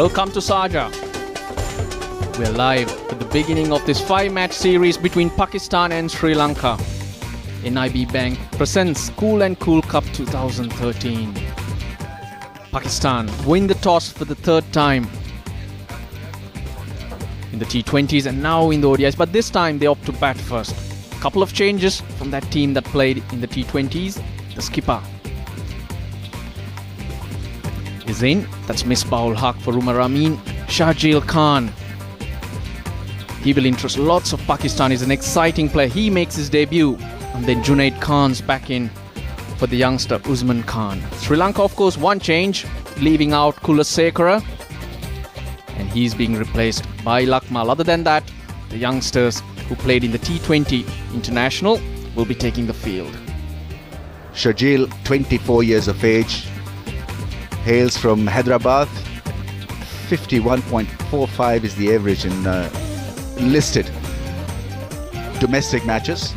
Welcome to Sharjah. We're live at the beginning of this 5-match series between Pakistan and Sri Lanka. NIB Bank presents Cool and Cool Cup 2013. Pakistan win the toss for the third time in the T20s and now in the ODIs, but this time they opt to bat first. A couple of changes from that team that played in the T20s. The skipper is in. That's Misbah-ul Haq for Umar Amin. Shahjeel Khan, he will interest lots of Pakistanis, an exciting player. He makes his debut. And then Junaid Khan's back in for the youngster Usman Khan. Sri Lanka, of course, one change, leaving out Kulasekara, and he's being replaced by Lakmal. Other than that, the youngsters who played in the T20 International will be taking the field. Shahjeel, 24 years of age, hails from Hyderabad. 51.45 is the average in listed domestic matches.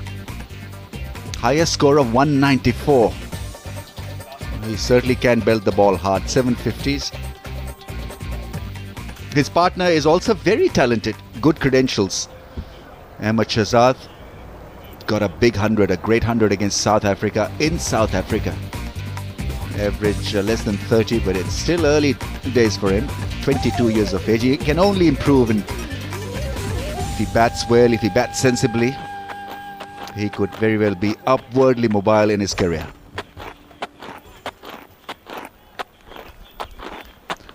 Highest score of 194. He certainly can belt the ball hard. 750s. His partner is also very talented. Good credentials. Ahmed Shahzad got a big 100, a great 100 against South Africa in South Africa. Average less than 30, but it's still early days for him. 22 years of age. He can only improve, and if he bats well, if he bats sensibly, he could very well be upwardly mobile in his career.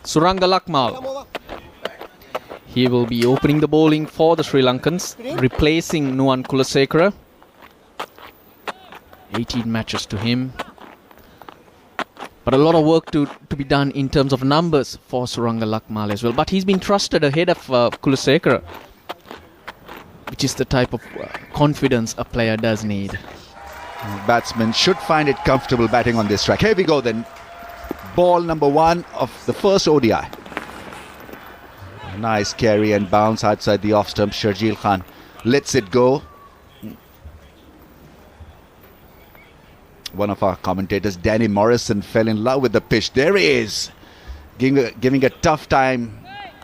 Suranga Lakmal, he will be opening the bowling for the Sri Lankans, replacing Nuwan Kulasekara. 18 matches to him. But a lot of work to be done in terms of numbers for Suranga Lakmal as well. But he's been trusted ahead of Kulasekara, which is the type of confidence a player does need. Batsmen should find it comfortable batting on this track. Here we go then. Ball number 1 of the first ODI. A nice carry and bounce outside the off stump. Shahjeel Khan lets it go. One of our commentators, Danny Morrison, fell in love with the pitch. There he is, giving a tough time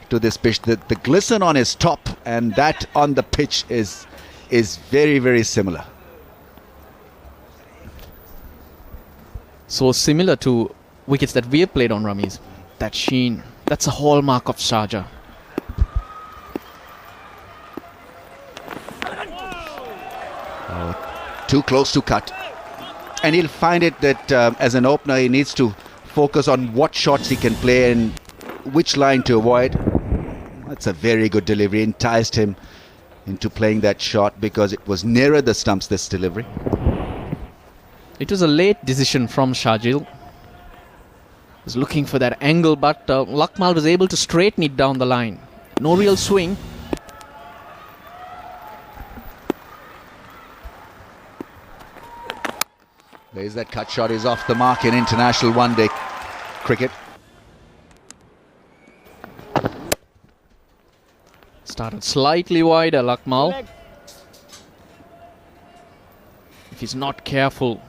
to this pitch. The glisten on his top and that on the pitch is very, very similar. So similar to wickets that we have played on, Ramiz. That sheen, that's a hallmark of Sharjah. Too close to cut. And he'll find it that as an opener, he needs to focus on what shots he can play and which line to avoid. That's a very good delivery. Enticed him into playing that shot because it was nearer the stumps, this delivery. It was a late decision from Shahjeel. Was looking for that angle, but Lakmal was able to straighten it down the line. No real swing. There's that cut shot, is off the mark in international one-day cricket. Started slightly wider, Lakmal. If he's not careful,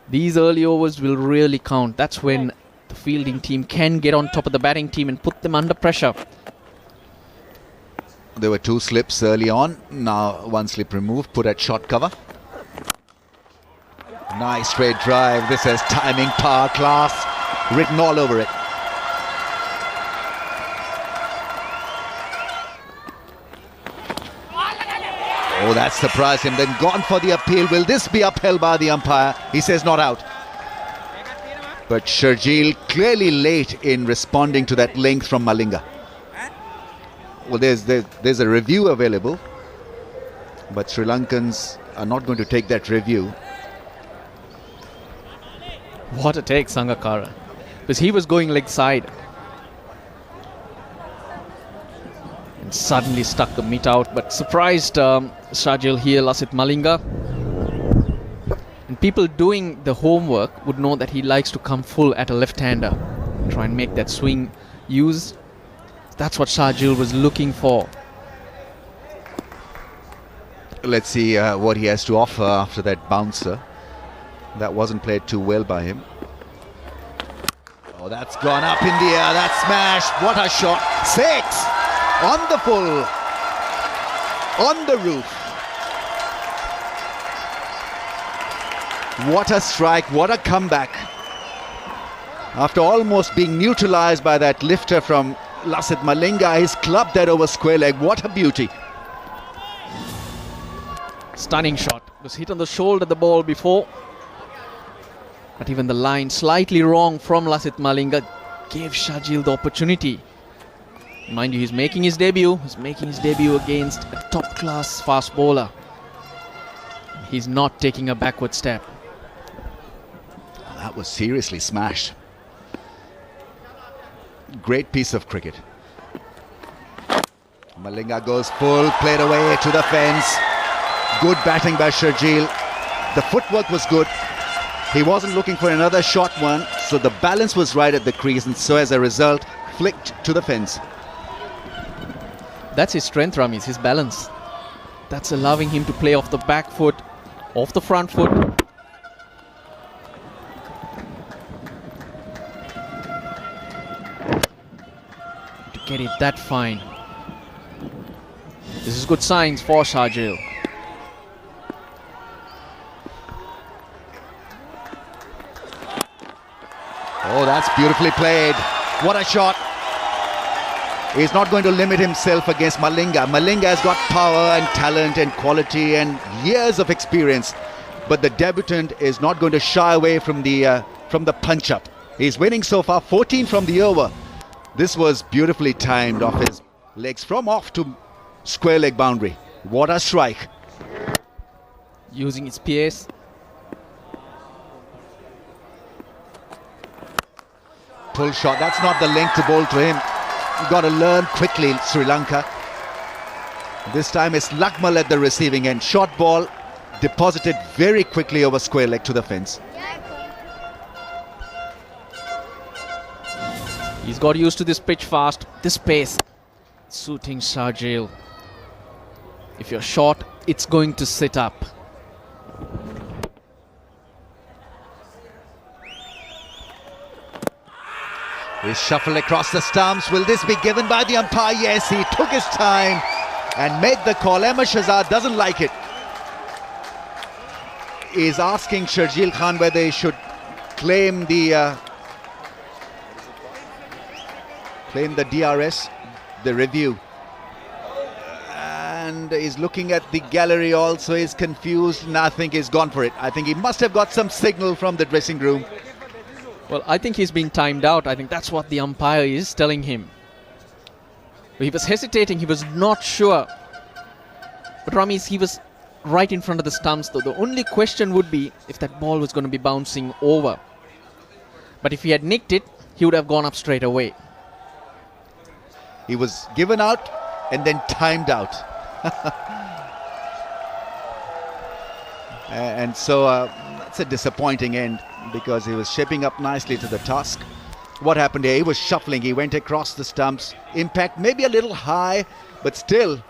these early overs will really count. That's when the fielding team can get on top of the batting team and put them under pressure. There were 2 slips early on. Now 1 slip removed, put at short cover. Nice straight drive. This has timing, power, class written all over it. Oh, that surprised him. Then gone for the appeal. Will this be upheld by the umpire? He says not out. But Shahjeel clearly late in responding to that length from Malinga. Well, there's a review available, but Sri Lankans are not going to take that review. What a take, Sangakkara. Because he was going leg side. And suddenly stuck the mitt out. But surprised Shahjeel here, Lasith Malinga. And people doing the homework would know that he likes to come full at a left-hander. Try and make that swing use. That's what Shahjeel was looking for. Let's see what he has to offer after that bouncer. That wasn't played too well by him. Oh, that's gone up in the air. That's smashed. What a shot. 6 on the full, on the roof. What a strike. What a comeback. After almost being neutralized by that lifter from Lasith Malinga, he's clubbed that over square leg. What a beauty. Stunning shot. It was hit on the shoulder the ball before. But even the line slightly wrong from Lasith Malinga gave Sharjeel the opportunity. Mind you, he's making his debut. He's making his debut against a top-class fast bowler. He's not taking a backward step. That was seriously smashed. Great piece of cricket. Malinga goes full, played away to the fence. Good batting by Sharjeel. The footwork was good. He wasn't looking for another short one, so the balance was right at the crease, and so as a result, flicked to the fence. That's his strength, Ramesh, his balance. That's allowing him to play off the back foot, off the front foot. To get it that fine. This is good signs for Sharjeel. Oh, that's beautifully played. What a shot. He's not going to limit himself against Malinga. Malinga has got power and talent and quality and years of experience. But the debutant is not going to shy away from the punch-up. He's winning so far, 14 from the over. This was beautifully timed off his legs from off to square leg boundary. What a strike. Using his pace. Pull shot, that's not the length to bowl to him. You've got to learn quickly, Sri Lanka. This time it's Lakmal at the receiving end. Short ball deposited very quickly over square leg to the fence. He's got used to this pitch fast, this pace. Suiting Sharjeel. If you're short, it's going to sit up. He's shuffled across the stumps. Will this be given by the umpire? Yes, he took his time and made the call. Ahmed Shahzad doesn't like it. He's asking Sharjeel Khan whether he should claim the DRS, the review. And he's looking at the gallery also. He's confused, and I think he's gone for it. I think he must have got some signal from the dressing room. Well, I think he's been timed out. I think that's what the umpire is telling him. He was hesitating. He was not sure. But Ramesh, he was right in front of the stumps. Though the only question would be if that ball was going to be bouncing over. But if he had nicked it, he would have gone up straight away. He was given out and then timed out. And so that's a disappointing end, because he was shaping up nicely to the task. What happened here? He was shuffling. He went across the stumps. Impact maybe a little high, but still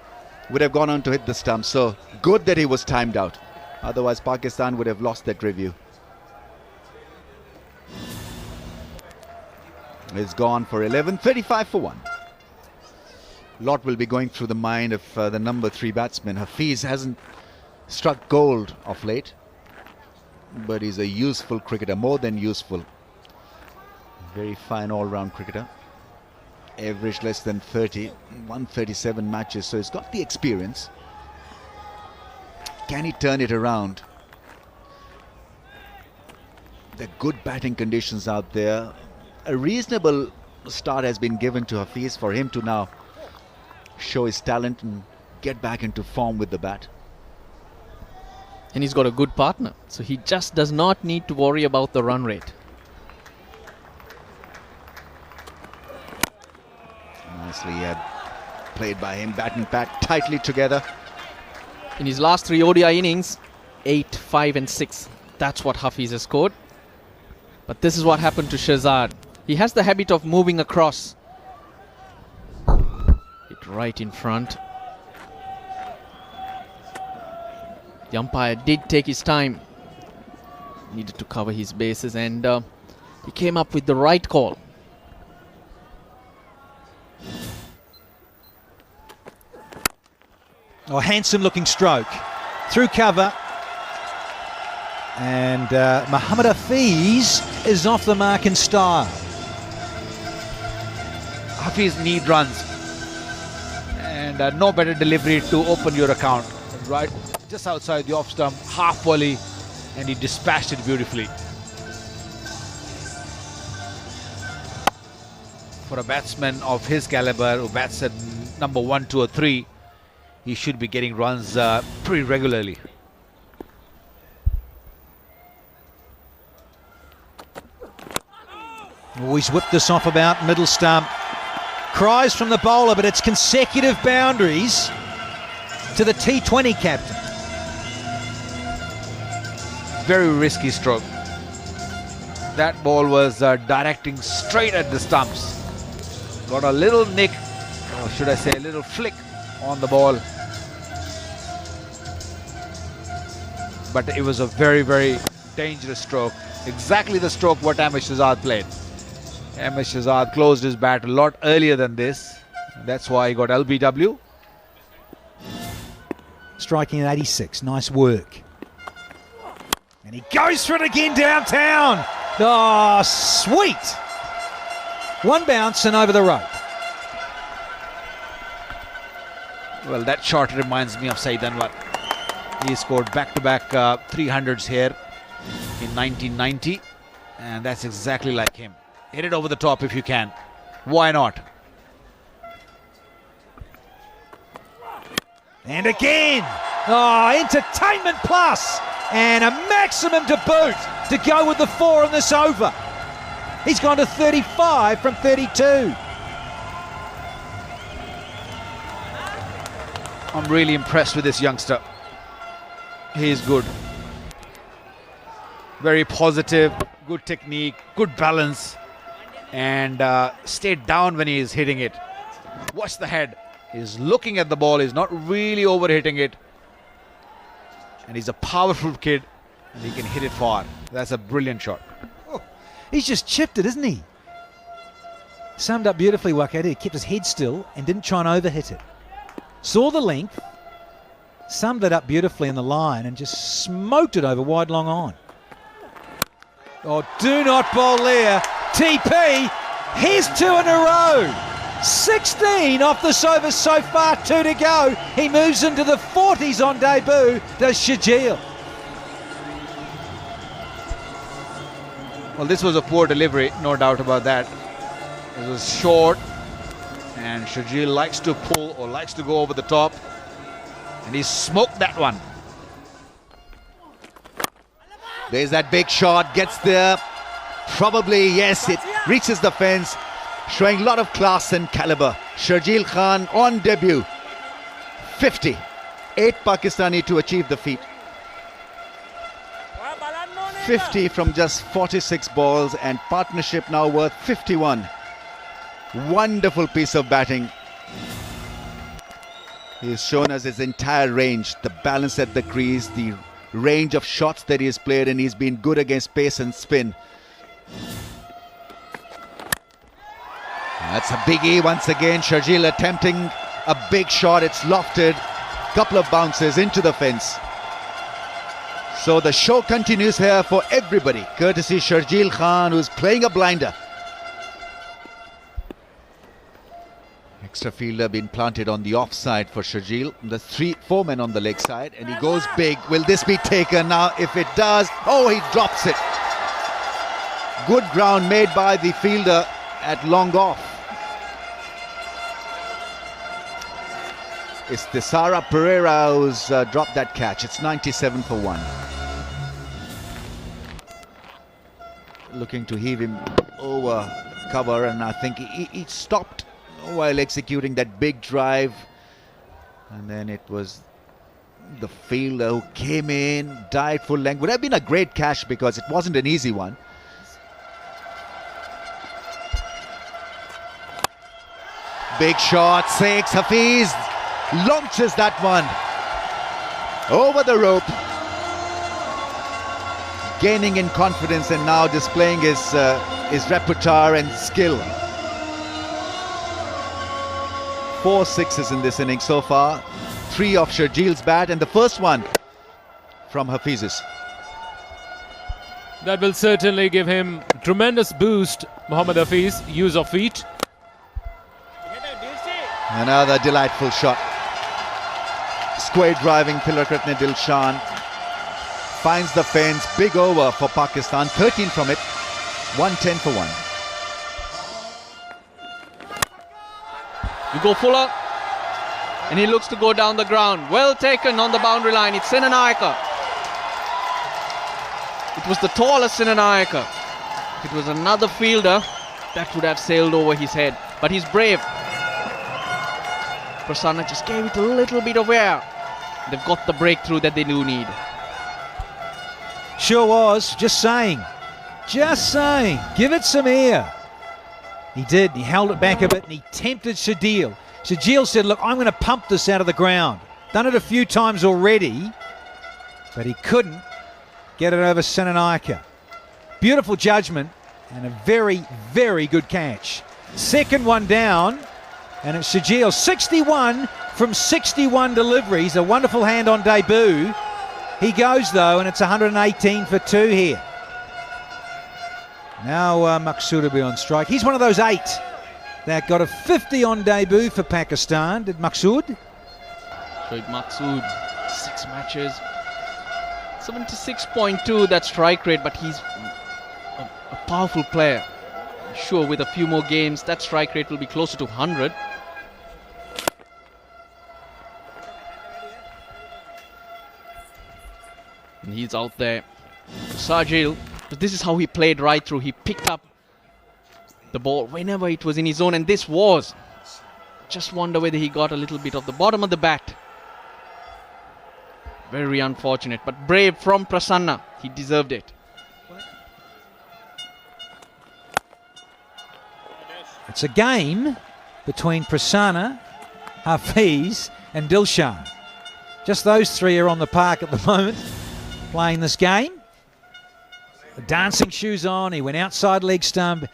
would have gone on to hit the stumps. So good that he was timed out. Otherwise, Pakistan would have lost that review. It's gone for 11, 35 for 1. Lot will be going through the mind of the number 3 batsman. Hafiz hasn't struck gold of late, but he's a useful cricketer, more than useful. Very fine all-round cricketer. Average less than 30, 137 matches, so he's got the experience. Can he turn it around? There are good batting conditions out there. A reasonable start has been given to Hafiz for him to now show his talent and get back into form with the bat. And he's got a good partner, so he just does not need to worry about the run rate. Nicely played by him, bat and pat tightly together. In his last 3 ODI innings, 8, 5 and 6. That's what Hafiz has scored. But this is what happened to Shahzad. He has the habit of moving across. Hit right in front. The umpire did take his time. Needed to cover his bases, and he came up with the right call. Oh, handsome looking stroke. Through cover. And Mohamed Hafiz is off the mark in style. Hafiz need runs. And no better delivery to open your account. Right just outside the off stump, half volley, and he dispatched it beautifully. For a batsman of his caliber who bats at number 1, 2 or 3, he should be getting runs pretty regularly. Always whipped this off about middle stump. Cries from the bowler, but it's consecutive boundaries to the T20 captain. Very risky stroke. That ball was directing straight at the stumps. Got a little nick, or should I say a little flick on the ball. But it was a very, very dangerous stroke. Exactly the stroke what Ahmed Shahzad played. Ahmed Shahzad closed his bat a lot earlier than this. That's why he got LBW. Striking at 86. Nice work. And he goes for it again downtown. Oh, sweet. One bounce and over the rope. Well, that shot reminds me of Saeed Anwar. He scored back-to-back 300s here in 1990. And that's exactly like him. Hit it over the top if you can. Why not? And again. Oh, entertainment plus. And a maximum to boot to go with the 4 in this over. He's gone to 35 from 32. I'm really impressed with this youngster. He is good. Very positive, good technique, good balance. And stayed down when he is hitting it. Watch the head. He's looking at the ball. He's not really over hitting it. And he's a powerful kid. And he can hit it far. That's a brilliant shot. Oh, he's just chipped it, isn't he? Summed up beautifully, Wakati. He kept his head still and didn't try and overhit it. Saw the length. Summed it up beautifully in the line and just smoked it over wide long on. Oh, do not bowl there. TP, here's 2 in a row. 16 off this over so far, 2 to go. He moves into the 40s on debut, does Shajil. Well, this was a poor delivery, no doubt about that. It was short, and Shajil likes to pull or likes to go over the top, and he smoked that one. There's that big shot, gets there. Probably, yes, it reaches the fence, showing a lot of class and caliber. Sharjeel Khan on debut. 50. 8 Pakistani to achieve the feat. 50 from just 46 balls, and partnership now worth 51. Wonderful piece of batting. He's shown us his entire range, the balance at the crease, the range of shots that he has played, and he's been good against pace and spin. That's a biggie once again. Sharjeel attempting a big shot. It's lofted. Couple of bounces into the fence. So the show continues here for everybody, courtesy Sharjeel Khan, who's playing a blinder. Extra fielder been planted on the offside for Sharjeel. The 4 men on the leg side, and he goes big. Will this be taken now? If it does, oh, he drops it. Good ground made by the fielder at long off. It's Tisara Pereira who's dropped that catch. It's 97 for 1. Looking to heave him over cover, and I think he stopped while executing that big drive. And then it was the fielder who came in, dived full length. Would have been a great catch because it wasn't an easy one. Big shot, 6. Hafiz launches that one over the rope, gaining in confidence and now displaying his repertoire and skill. 4 sixes in this innings so far. 3 off Sharjil's bat, and the first one from Hafiz's. That will certainly give him tremendous boost. Mohammad Hafiz, use of feet. Another delightful shot. Square driving Tilakratne Dilshan. Finds the fence. Big over for Pakistan. 13 from it. 110 for 1. You go Fuller. And he looks to go down the ground. Well taken on the boundary line. It's Senanayaka. It was the tallest Senanayaka. If it was another fielder, that would have sailed over his head. But he's brave. Prasanna just gave it a little bit of air. They've got the breakthrough that they do need. Sure was. Just saying. Just saying. Give it some air. He did. He held it back a bit and he tempted Sharjil. Sharjil said, look, I'm going to pump this out of the ground. Done it a few times already, but he couldn't get it over Senanayaka. Beautiful judgment and a very, very good catch. Second one down, and it's Sharjil. 61 from 61 deliveries. A wonderful hand on debut. He goes, though, and it's 118 for 2 here. Now Maqsood will be on strike. He's one of those 8 that got a 50 on debut for Pakistan. Did Maqsood? Shoaib Maqsood, 6 matches. 76.2, that strike rate, but he's a powerful player. Sure, with a few more games, that strike rate will be closer to 100. And he's out there. Sharjil, but this is how he played right through. He picked up the ball whenever it was in his zone, and this was. Just wonder whether he got a little bit of the bottom of the bat. Very unfortunate, but brave from Prasanna. He deserved it. It's a game between Prasanna, Hafiz and Dilshan. Just those 3 are on the park at the moment playing this game. The dancing shoes on. He went outside leg stump.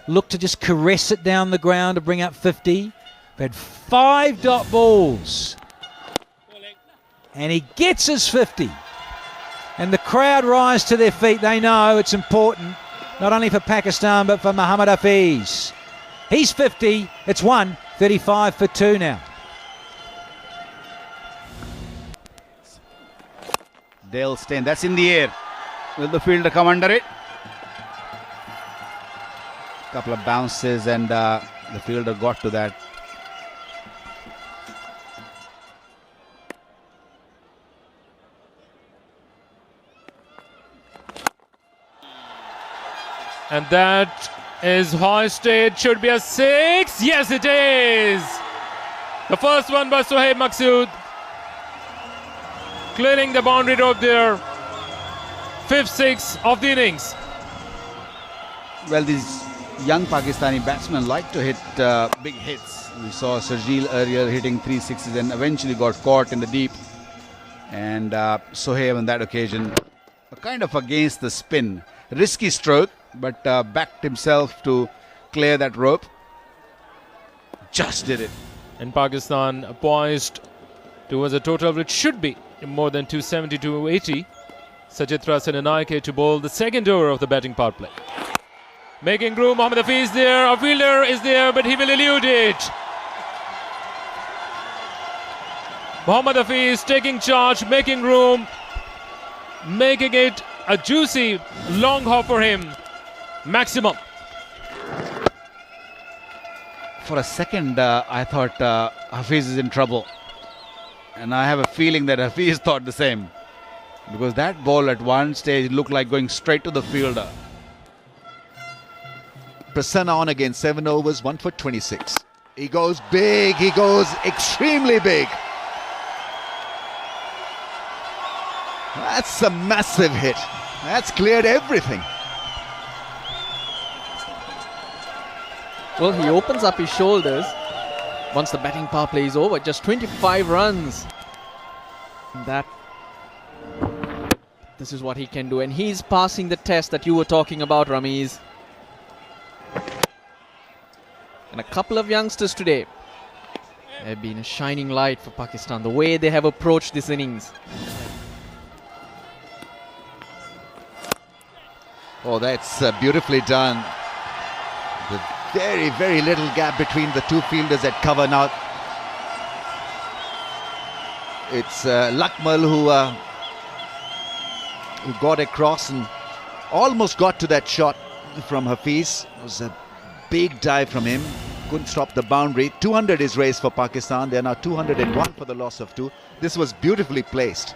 Looked to just caress it down the ground to bring up 50. We've had 5 dot balls. And he gets his 50. And the crowd rise to their feet. They know it's important, not only for Pakistan, but for Mohammad Hafiz. He's 50. It's 135 for 2 now. Dale Steyn, that's in the air. Will the fielder come under it? Couple of bounces and the fielder got to that. And that is hoisted. Should be a 6. Yes, it is. The first one by Shoaib Maqsood. Clearing the boundary rope there. 5th 6 of the innings. Well, these young Pakistani batsmen like to hit big hits. We saw Sharjil earlier hitting 3 6s and eventually got caught in the deep. And Shoaib on that occasion, kind of against the spin. Risky stroke, but backed himself to clear that rope. Just did it. And Pakistan poised towards a total which should be more than 270 to 280. Sajitra Senanayake to bowl the second over of the batting power play. Making room, Mohammad Hafiz there. A fielder is there, but he will elude it. Mohammad Hafiz taking charge, making room, making it a juicy long hop for him. Maximum. For a second, I thought Hafiz is in trouble. And I have a feeling that Hafiz thought the same. Because that ball at one stage looked like going straight to the fielder. Prasanna on again, 7 overs, 1 for 26. He goes big, he goes extremely big. That's a massive hit. That's cleared everything. Well, he opens up his shoulders once the batting power play is over. Just 25 runs. This is what he can do. And he's passing the test that you were talking about, Ramiz. And a couple of youngsters today They've been a shining light for Pakistan, the way they have approached this innings. Oh, that's beautifully done. The very, very little gap between the two fielders at cover now. It's Lakmal who got across and almost got to that shot from Hafiz. It was a big dive from him. Couldn't stop the boundary. 200 is raised for Pakistan. They are now 201 for the loss of 2. This was beautifully placed.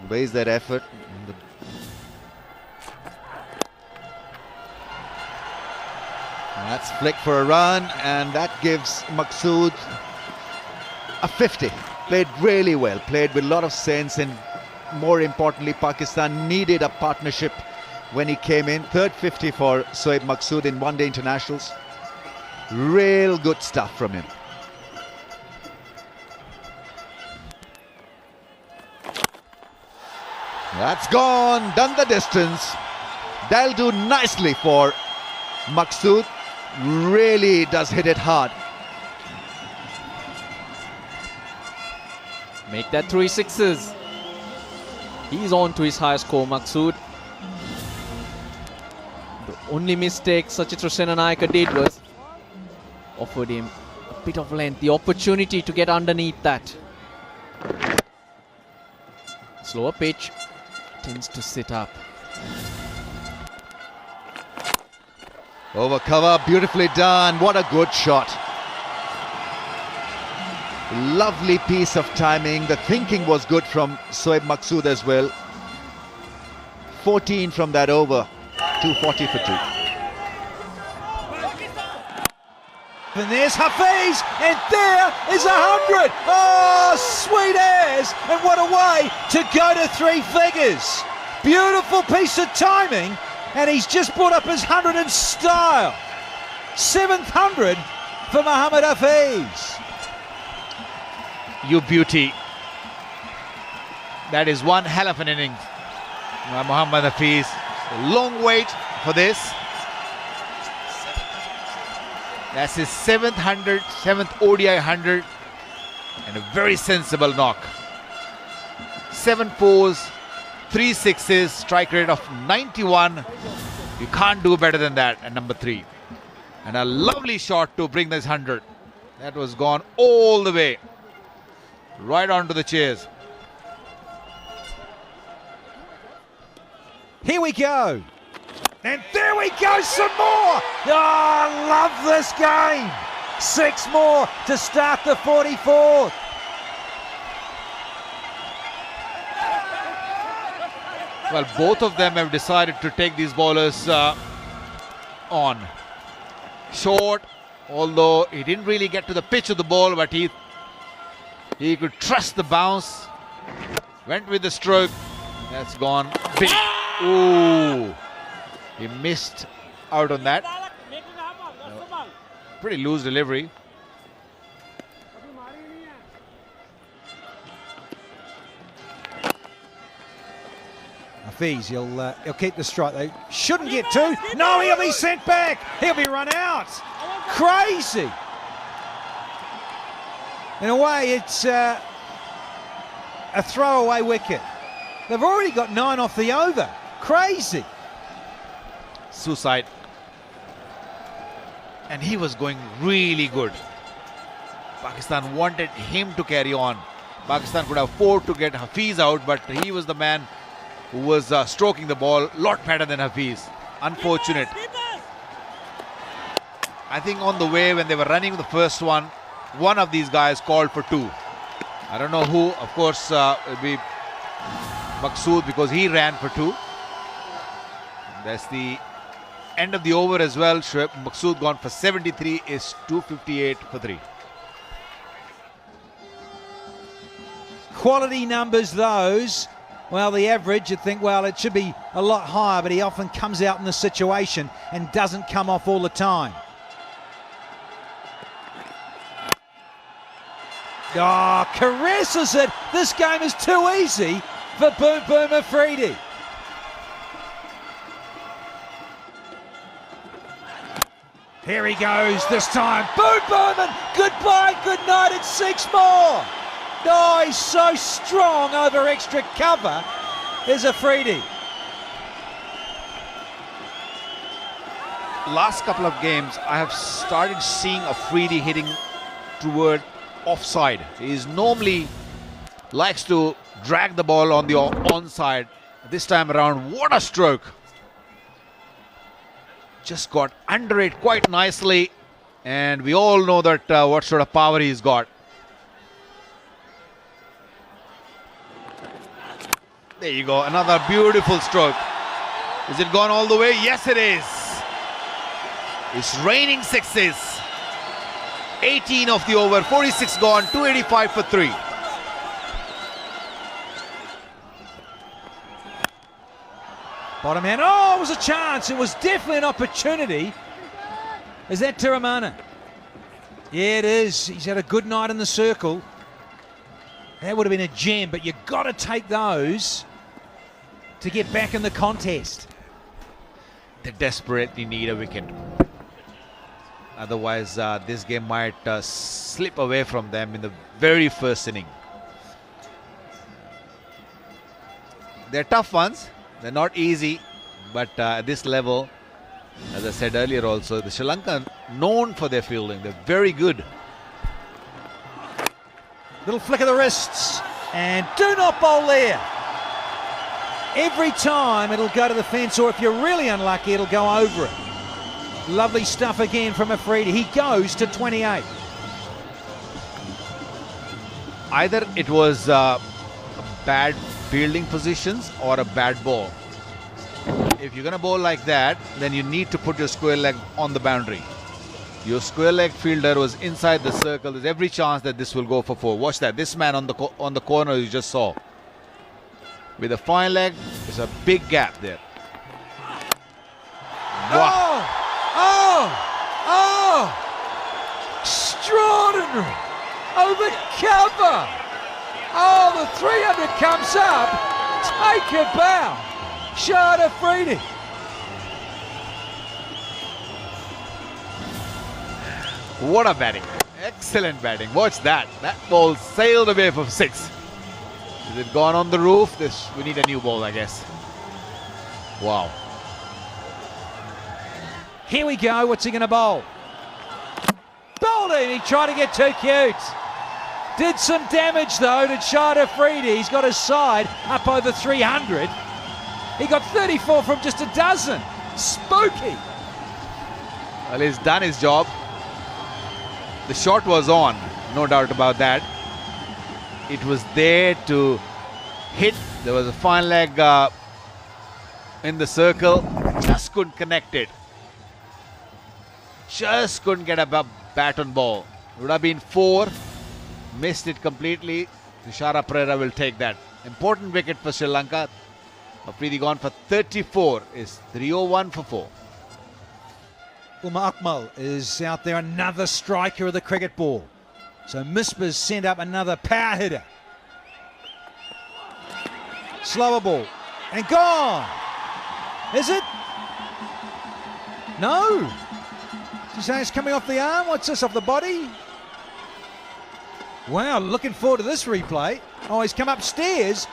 Raise that effort. That's flick for a run, and that gives Maqsood a 50. Played really well, played with a lot of sense, and more importantly, Pakistan needed a partnership when he came in. Third 50 for Shoaib Maqsood in one-day internationals. Real good stuff from him. That's gone, done the distance. That'll do nicely for Maqsood. Really does hit it hard. Make that 3 sixes. He's on to his highest score, Maqsood. The only mistake Sachitra Senanayake did was offered him a bit of length, the opportunity to get underneath that. Slower pitch, tends to sit up. Over cover, beautifully done. What a good shot. Lovely piece of timing. The thinking was good from Shoaib Maqsood as well. 14 from that over. 240 for 2. And there's Hafiz, and there is 100. Oh, sweet airs, and what a way to go to 3 figures. Beautiful piece of timing, and he's just brought up his 100 in style. 7th 100 for Mohammad Hafiz. You beauty. That is one hell of an innings. Mohammad Hafiz. A long wait for this. That's his 7th 100, 7th ODI 100, and a very sensible knock. 7 fours, 3 sixes, strike rate of 91. You can't do better than that at number 3. And a lovely shot to bring this 100. That was gone all the way, right onto the chairs. Here we go. And there we go, some more. Oh, I love this game. 6 more to start the 44th. Well, both of them have decided to take these bowlers on. Short, although he didn't really get to the pitch of the ball, but he could trust the bounce. Went with the stroke. That's gone big. Ooh. He missed out on that. Pretty loose delivery. Hafiz, he'll keep the strike though. Shouldn't get 2. No, he'll be sent back. He'll be run out. Crazy. In a way, it's a throwaway wicket. They've already got 9 off the over. Crazy. Suicide. And he was going really good. Pakistan wanted him to carry on. Pakistan could afford to get Hafiz out, but he was the man who was stroking the ball a lot better than Hafiz. Unfortunate. I think on the way when they were running the first one of these guys called for 2. I don't know who. Of course, it will be Maqsood because he ran for 2. That's the end of the over as well. Maqsood gone for 73 is 258 for 3. Quality numbers those. Well, the average, you'd think, well, it should be a lot higher, but he often comes out in the situation and doesn't come off all the time. Oh, caresses it. This game is too easy for Boom Boom Afridi. Here he goes this time. Boom, boom, and goodbye, good night, and 6 more. Oh, he's so strong over extra cover. Here's Afridi. Last couple of games, I have started seeing Afridi hitting toward offside. He's normally likes to drag the ball on the onside. This time around, what a stroke. Just got under it quite nicely, and we all know that what sort of power he's got. There you go, another beautiful stroke. Is it gone all the way? Yes, it is. It's raining sixes. 18 of the over, 46 gone, 285 for 3. Bottom hand. Oh, it was a chance. It was definitely an opportunity. Is that Tiramana? Yeah, it is. He's had a good night in the circle. That would have been a gem, but you've got to take those to get back in the contest. They desperately need a wicket. Otherwise, this game might slip away from them in the very first inning. They're tough ones. They're not easy, but at this level, as I said earlier also, the Sri Lanka known for their fielding. They're very good. Little flick of the wrists, and do not bowl there. Every time it'll go to the fence, or if you're really unlucky, it'll go over it. Lovely stuff again from Afridi. He goes to 28. Either it was bad fielding positions or a bad ball. If you're going to bowl like that, then you need to put your square leg on the boundary. Your square leg fielder was inside the circle. There's every chance that this will go for 4. Watch that. This man on the corner you just saw. With a fine leg, there's a big gap there. Wow. Extraordinary. Over cover. Oh, the 300 comes up. Take a bow. Shahid Afridi. What a batting. Excellent batting. Watch that. That ball sailed away for 6. Is it gone on the roof? We need a new ball, I guess. Wow. Here we go. What's he going to bowl? Bowled it. He tried to get too cute. Did some damage though to Shahid Afridi. He's got his side up over 300. He got 34 from just a dozen. Spooky. Well, he's done his job. The shot was on, no doubt about that. It was there to hit. There was a fine leg in the circle. Just couldn't connect it. Just couldn't get a bat on ball. It would have been 4. Missed it completely. Tushara Perera will take that. Important wicket for Sri Lanka. Afridi gone for 34. Is 301 for 4. Umar Akmal is out there, another striker of the cricket ball. So Misbah's sent up another power hitter. Slower ball. And gone. Is it? No. She's saying it's coming off the arm. What's this, off the body? Wow, looking forward to this replay. Oh, he's come upstairs.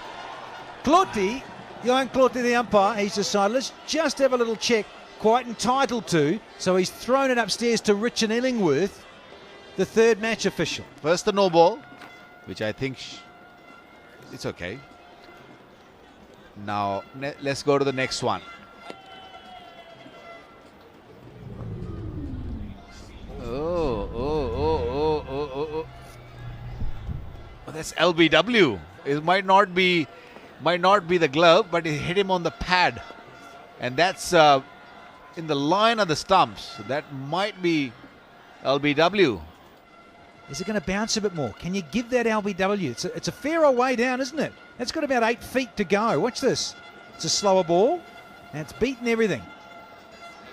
Cloti, Johan Cloti, the umpire, he's decided, let's just have a little check. Quite entitled to. So he's thrown it upstairs to Richard Illingworth, the third match official. First the no ball, which I think it's okay. Now let's go to the next one. Oh, that's LBW. It might not be the glove, but it hit him on the pad, and that's in the line of the stumps. So that might be LBW. Is it going to bounce a bit more? Can you give that LBW? It's a fair old way down, isn't it? It's got about 8 feet to go. Watch this. It's a slower ball, and it's beaten everything.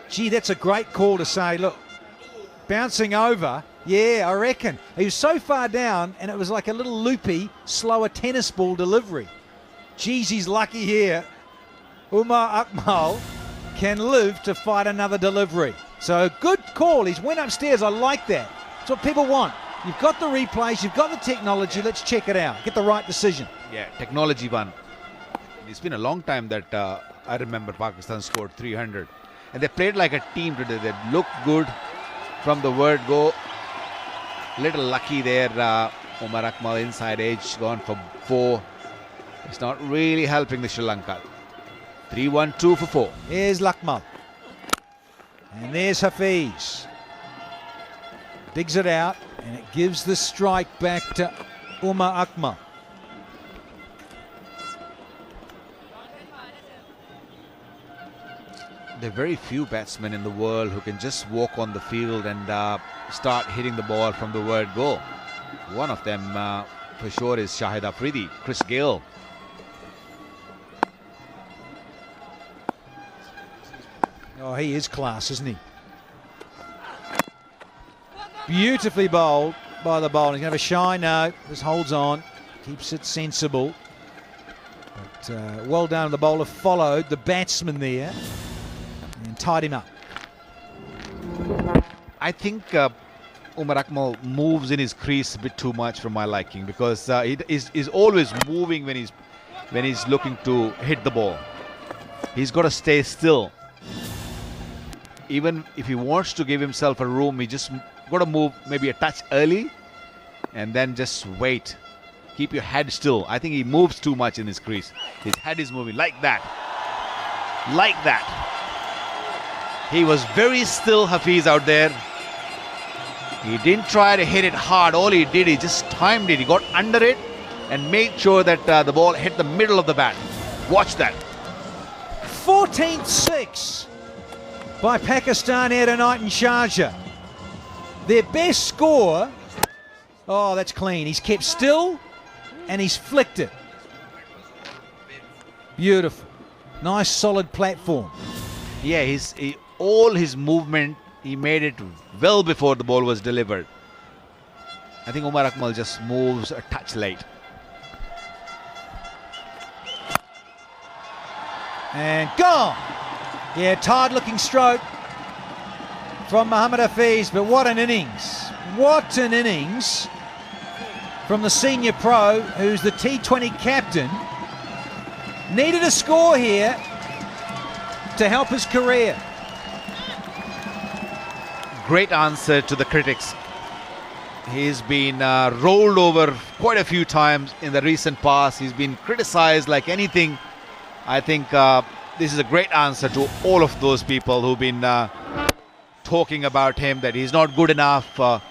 Gee, that's a great call to say, look, bouncing over. Yeah, I reckon. He was so far down, and it was like a little loopy, slower tennis ball delivery. Geez, he's lucky here. Umar Akmal can live to fight another delivery. So good call. He's went upstairs. I like that. That's what people want. You've got the replays, you've got the technology. Let's check it out. Get the right decision. Yeah, technology won. It's been a long time that I remember Pakistan scored 300. And they played like a team today. They looked good from the word go. Little lucky there. Umar Akmal inside edge, gone for 4. It's not really helping the Sri Lanka. 3-1-2 for 4. Here's Lakmal. And there's Hafiz. Digs it out, and it gives the strike back to Umar Akmal. There are very few batsmen in the world who can just walk on the field and start hitting the ball from the word go. One of them for sure is Shahid Afridi, Chris Gayle. Oh, he is class, isn't he? Beautifully bowled by the bowler. He's going to have a shy no. Just holds on. Keeps it sensible. But well done. The bowler followed the batsman there and tied him up. I think Umar Akmal moves in his crease a bit too much for my liking, because he is always moving when he's looking to hit the ball. He's got to stay still. Even if he wants to give himself a room, he just got to move maybe a touch early and then just wait. Keep your head still. I think he moves too much in his crease. His head is moving like that. Like that. He was very still, Hafiz, out there. He didn't try to hit it hard. All he did, he just timed it. He got under it and made sure that the ball hit the middle of the bat. Watch that. 14th 6 by Pakistan here tonight in Sharjah. Their best score. Oh, that's clean. He's kept still and he's flicked it. Beautiful. Nice solid platform. Yeah, all his movement, he made it well before the ball was delivered. I think Umar Akmal just moves a touch late. And gone. Yeah, tired looking stroke from Mohammad Hafiz, but what an innings. What an innings from the senior pro, who's the T20 captain. Needed a score here to help his career. Great answer to the critics. He's been rolled over quite a few times in the recent past. He's been criticized like anything. I think this is a great answer to all of those people who've been talking about him, that he's not good enough.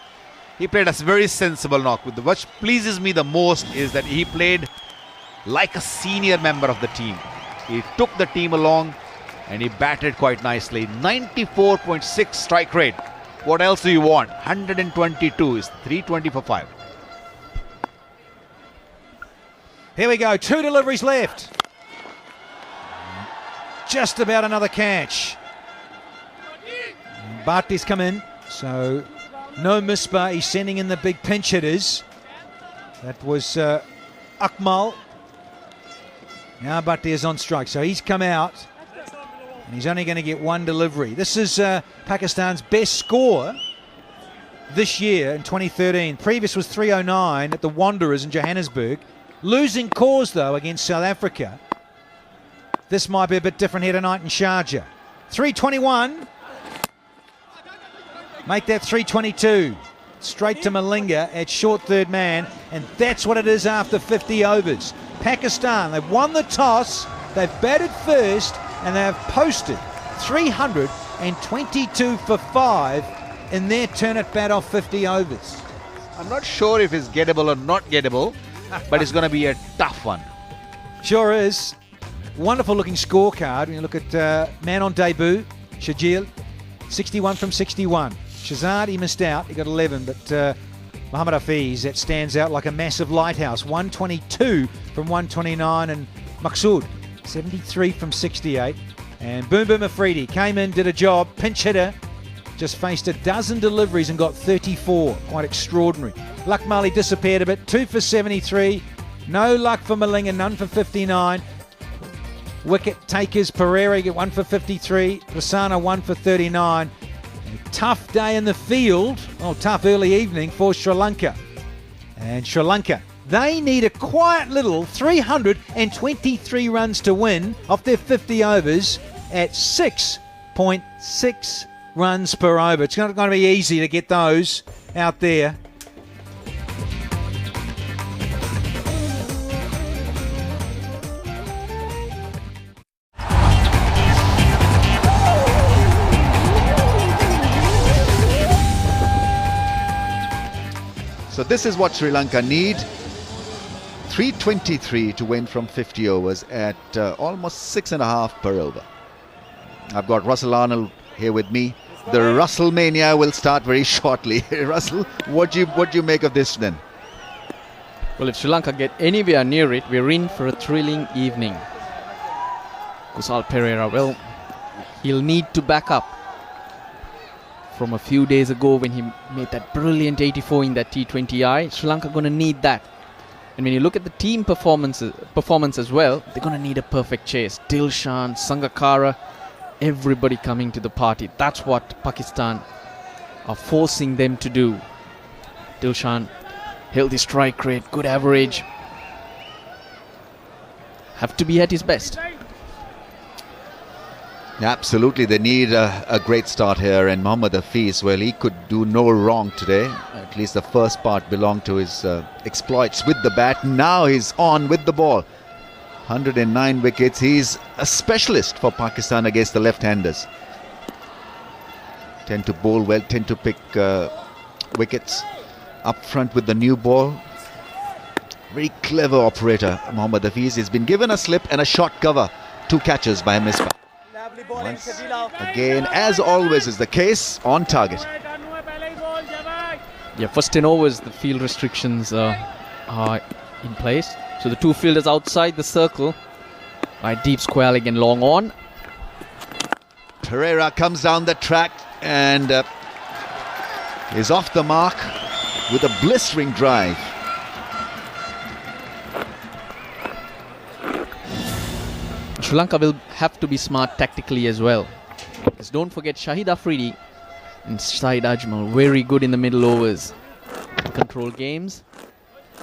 He played a very sensible knock. What pleases me the most is that he played like a senior member of the team. He took the team along and he batted quite nicely. 94.6 strike rate. What else do you want? 122 is 320 for 5. Here we go, 2 deliveries left. Just about another catch. Bharti's come in, so no misbar. He's sending in the big pinch hitters. That was Akmal. Now Bharti is on strike, so he's come out and he's only going to get 1 delivery. This is Pakistan's best score this year in 2013. Previous was 309 at the Wanderers in Johannesburg. Losing cause though against South Africa. This might be a bit different here tonight in Sharjah. 321. Make that 322. Straight to Malinga at short third man, and that's what it is after 50 overs. Pakistan, they've won the toss, they've batted first, and they've posted 322 for 5 in their turn at bat off 50 overs. I'm not sure if it's gettable or not gettable, but it's going to be a tough one. Sure is. Wonderful looking scorecard. When you look at man on debut, Shajil, 61 from 61. Shazad, he missed out, he got 11, but Mohammad Hafiz, that stands out like a massive lighthouse. 122 from 129, and Maqsood, 73 from 68. And Boom Boom Afridi came in, did a job, pinch hitter, just faced a dozen deliveries and got 34. Quite extraordinary. Lakmali disappeared a bit, 2 for 73. No luck for Malinga, none for 59. Wicket takers, Pereira get 1 for 53. Prasanna 1 for 39. A tough day in the field, tough early evening for Sri Lanka. And Sri Lanka, they need a quiet little 323 runs to win off their 50 overs at 6.6 runs per over. It's not going to be easy to get those out there. So this is what Sri Lanka need. 323 to win from 50 overs at almost 6.5 per over. I've got Russell Arnold here with me. The Russell Mania will start very shortly. Russell, what do you make of this then? Well, if Sri Lanka get anywhere near it, we're in for a thrilling evening. Kusal Perera, well, he'll need to back up from a few days ago when he made that brilliant 84 in that T20I. Sri Lanka going to need that. And when you look at the team performance as well, they're going to need a perfect chase. Dilshan, Sangakkara, everybody coming to the party. That's what Pakistan are forcing them to do. Dilshan, healthy strike rate, good average. Have to be at his best. Absolutely, they need a great start here, and Mohammad Hafiz, well, he could do no wrong today. At least the first part belonged to his exploits with the bat. Now he's on with the ball. 109 wickets. He's a specialist for Pakistan against the left-handers. Tend to bowl well, tend to pick wickets up front with the new ball. Very clever operator, Mohammad Hafiz. He's been given a slip and a short cover. 2 catches by Misbah. Once again, as always is the case, on target. Yeah, first 10 overs, the field restrictions are in place. So the 2 fielders outside the circle. Right, deep square leg and long on. Pereira comes down the track and is off the mark with a blistering drive. Sri Lanka will have to be smart tactically as well. Because don't forget Shahid Afridi and Saeed Ajmal, very good in the middle overs. Control games.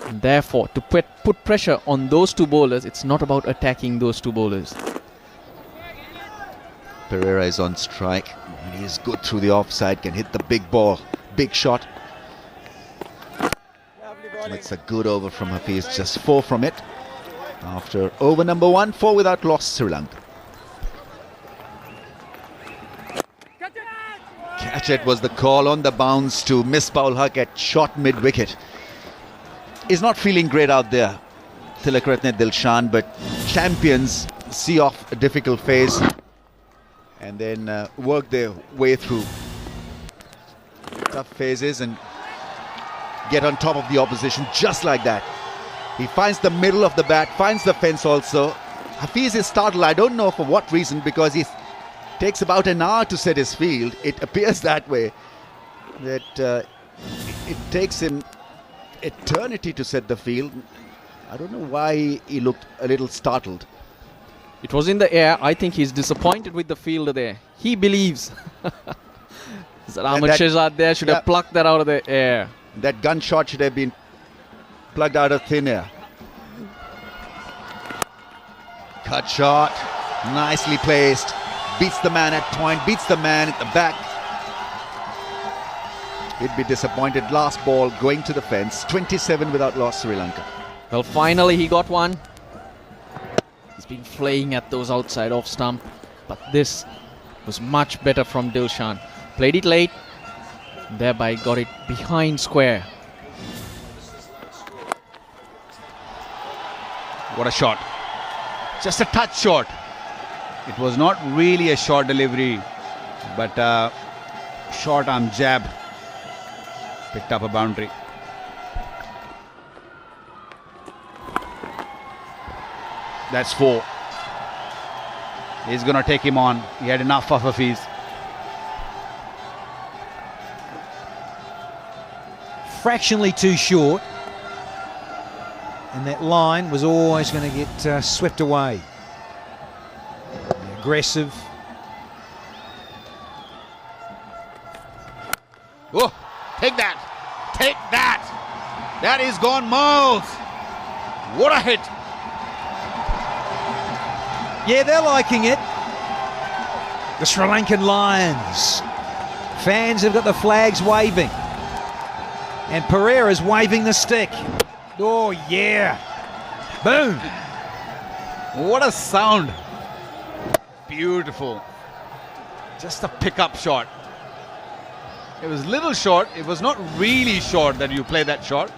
And therefore, to put pressure on those 2 bowlers, it's not about attacking those 2 bowlers. Pereira is on strike. He is good through the offside, can hit the big ball, big shot. It's a good over from Hafiz, just 4 from it. After over number 1, 4 without loss, Sri Lanka. Catch it was the call on the bounce to Misbah ul Haq at short mid-wicket. He's not feeling great out there, Tilakratne Dilshan, but champions see off a difficult phase and then work their way through tough phases and get on top of the opposition just like that. He finds the middle of the bat, finds the fence also. Hafiz is startled, I don't know for what reason, because he takes about an hour to set his field. It appears that way, that it takes him eternity to set the field. I don't know why he looked a little startled. It was in the air. I think he's disappointed with the fielder there. He believes that Ahmed Shehzad there should have plucked that out of the air. That gunshot should have been plugged out of thin air. Cut shot, nicely placed, beats the man at point, beats the man at the back. He'd be disappointed. Last ball going to the fence. 27 without loss, Sri Lanka. Well, finally he got one. He's been flaying at those outside off stump, but this was much better from Dilshan. Played it late, thereby got it behind square. What a shot. Just a touch short. It was not really a short delivery, but short arm jab picked up a boundary. That's 4. He's going to take him on. He had enough of Hafiz. Fractionally too short. And that line was always going to get swept away. Aggressive. Oh, take that. Take that. That is gone miles. What a hit. Yeah, they're liking it. The Sri Lankan Lions. Fans have got the flags waving. And Pereira's waving the stick. Oh, yeah. Boom. What a sound. Beautiful. Just a pickup shot. It was little short. It was not really short that you play that shot.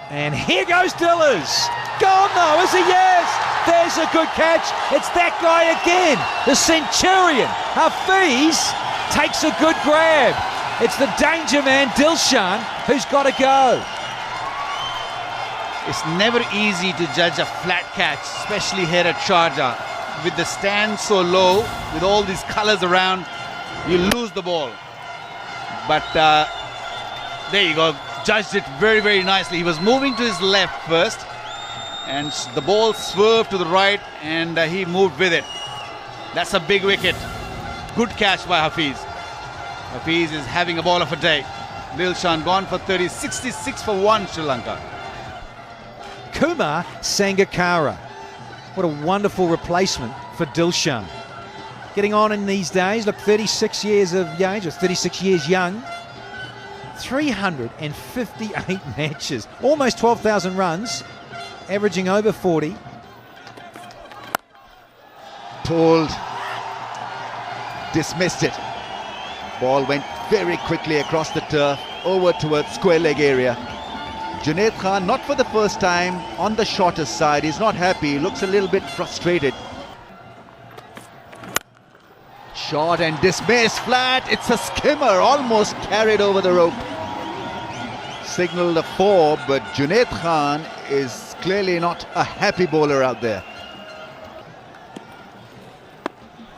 And here goes Dillers. Gone though, is he? Yes. There's a good catch. It's that guy again. The Centurion. Hafiz takes a good grab. It's the danger man, Dilshan, who's got to go. It's never easy to judge a flat catch, especially here at Sharjah. With the stand so low, with all these colors around, you lose the ball. But there you go, judged it very, very nicely. He was moving to his left first, and the ball swerved to the right, and he moved with it. That's a big wicket. Good catch by Hafiz. Hafiz is having a ball of a day. Dilshan gone for 30, 66 for 1 Sri Lanka. Kumar Sangakkara. What a wonderful replacement for Dilshan. Getting on in these days, look, 36 years of age, or 36 years young. 358 matches, almost 12,000 runs, averaging over 40. Pulled, dismissed it. Ball went very quickly across the turf, over towards square leg area. Junaid Khan, not for the first time, on the shorter side. He's not happy, he looks a little bit frustrated. Shot and dismissed, flat, it's a skimmer, almost carried over the rope. Signalled a 4, but Junaid Khan is clearly not a happy bowler out there.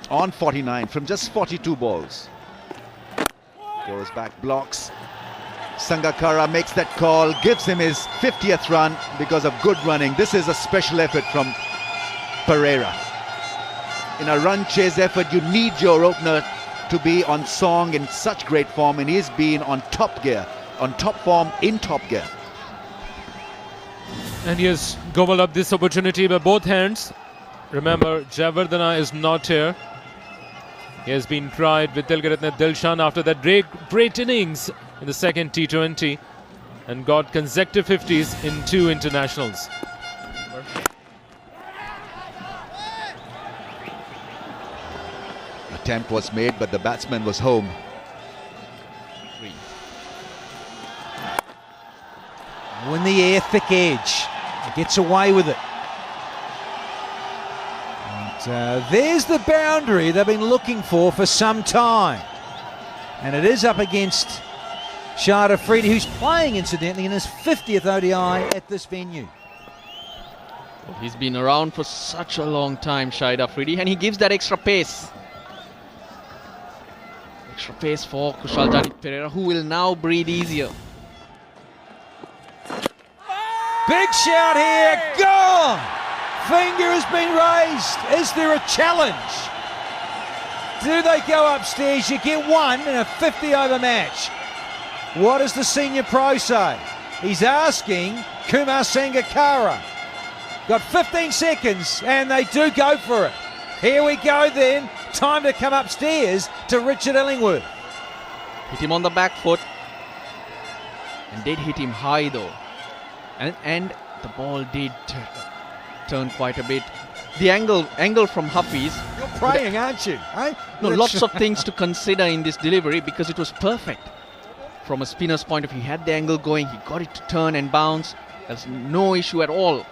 On 49 from just 42 balls. Goes back, blocks. Sangakkara makes that call, gives him his 50th run because of good running. This is a special effort from Pereira. In a run chase effort, you need your opener to be on song in such great form, and he's been on top gear, on top form in top gear. And he has gobbled up this opportunity by both hands. Remember, Javardhana is not here. He has been tried with Tilkaratne Dilshan after that great innings in the second T20 and got consecutive 50s in 2 internationals. Attempt was made, but the batsman was home. 3. In the air, thick edge. He gets away with it. And there's the boundary they've been looking for some time. And it is up against Shahid Afridi, who's playing, incidentally, in his 50th ODI at this venue. Well, he's been around for such a long time, Shahid Afridi, and he gives that extra pace. Extra pace for Kushal Janit Pereira, who will now breathe easier. Big shout here, gone! Finger has been raised. Is there a challenge? Do they go upstairs? You get one in a 50 over match. What does the senior pro say? He's asking Kumar Sangakkara. Got 15 seconds and they do go for it. Here we go then. Time to come upstairs to Richard Illingworth. Hit him on the back foot. And did hit him high though. And the ball did turn quite a bit. The angle from Hafiz. You're praying, aren't you? Eh? No, lots of things to consider in this delivery because it was perfect. From a spinner's point of view, he had the angle going, he got it to turn and bounce. There's no issue at all.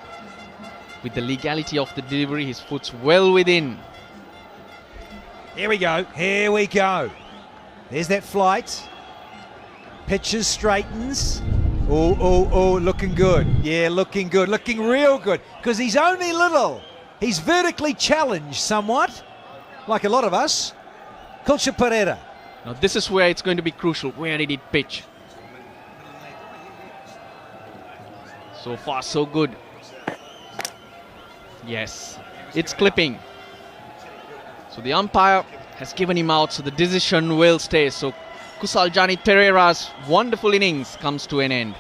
With the legality of the delivery, his foot's well within. Here we go, here we go. There's that flight. Pitches, straightens. Oh, looking good. Yeah, looking good, looking real good. Because he's only little. He's vertically challenged somewhat, like a lot of us. Kulcha Pereira. Now this is where it's going to be crucial. Where did it pitch? So far, so good. Yes, it's clipping. So the umpire has given him out, so the decision will stay. So Kusaljani Pereira's wonderful innings comes to an end.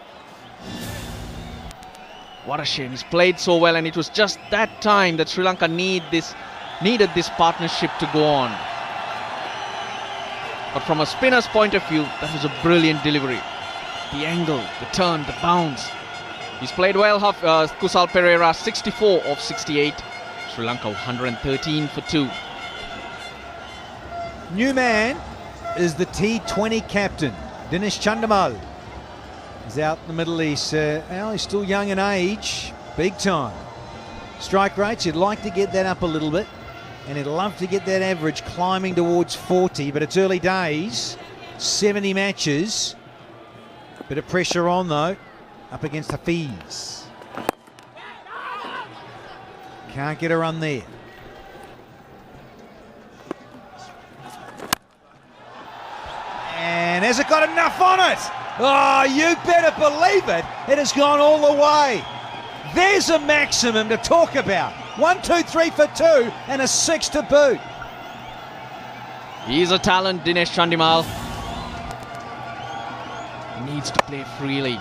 What a shame. He's played so well, and it was just that time that Sri Lanka needed this partnership to go on. But from a spinner's point of view, that was a brilliant delivery. The angle, the turn, the bounce. He's played well, Kusal Pereira, 64 of 68. Sri Lanka 113 for 2. New man is the T20 captain, Dinesh Chandimal. He's out in the middle. He's still young in age, big time. Strike rates, you'd like to get that up a little bit, and he'd love to get that average climbing towards 40, but it's early days, 70 matches. Bit of pressure on though, up against Hafiz. Can't get a run there. And has it got enough on it? Oh, you better believe it. It has gone all the way. There's a maximum to talk about. 1, 2, 3 for 2 and a 6 to boot. He's a talent, Dinesh Chandimal. He needs to play freely.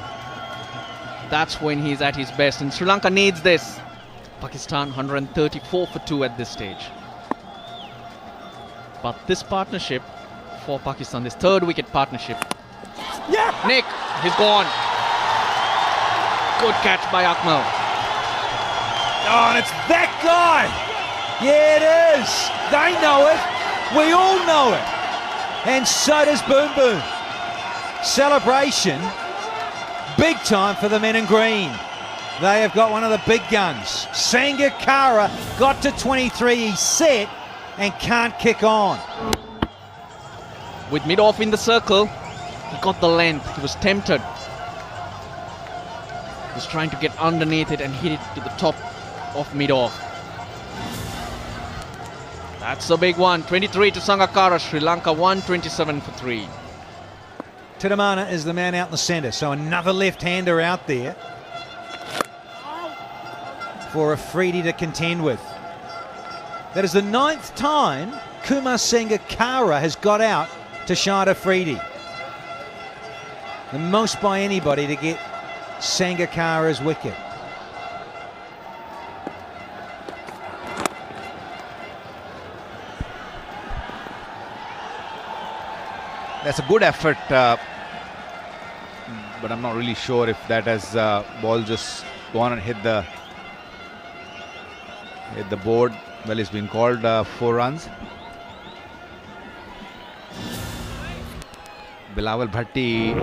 That's when he's at his best, and Sri Lanka needs this. Pakistan 134 for 2 at this stage. But this partnership for Pakistan, this third wicket partnership. Yeah! Nick, he's gone. Good catch by Akmal. Oh, and it's that guy. Yeah, it is. They know it. We all know it. And so does Boom Boom. Celebration. Big time for the men in green. They have got one of the big guns. Sangakkara got to 23. He's set and can't kick on. With mid-off in the circle, he got the length. He was tempted. He was trying to get underneath it and hit it to the top of mid-off. That's a big one. 23 to Sangakkara. Sri Lanka 127 for 3. Tidamana is the man out in the centre, so another left-hander out there for Afridi to contend with. That is the 9th time Kumar Sangakkara has got out to Shahid Afridi. The most by anybody to get Sangakkara's wicket. That's a good effort, but I'm not really sure if that has ball just gone and hit the board. Well, it's been called 4 runs. Bilawal Bhatti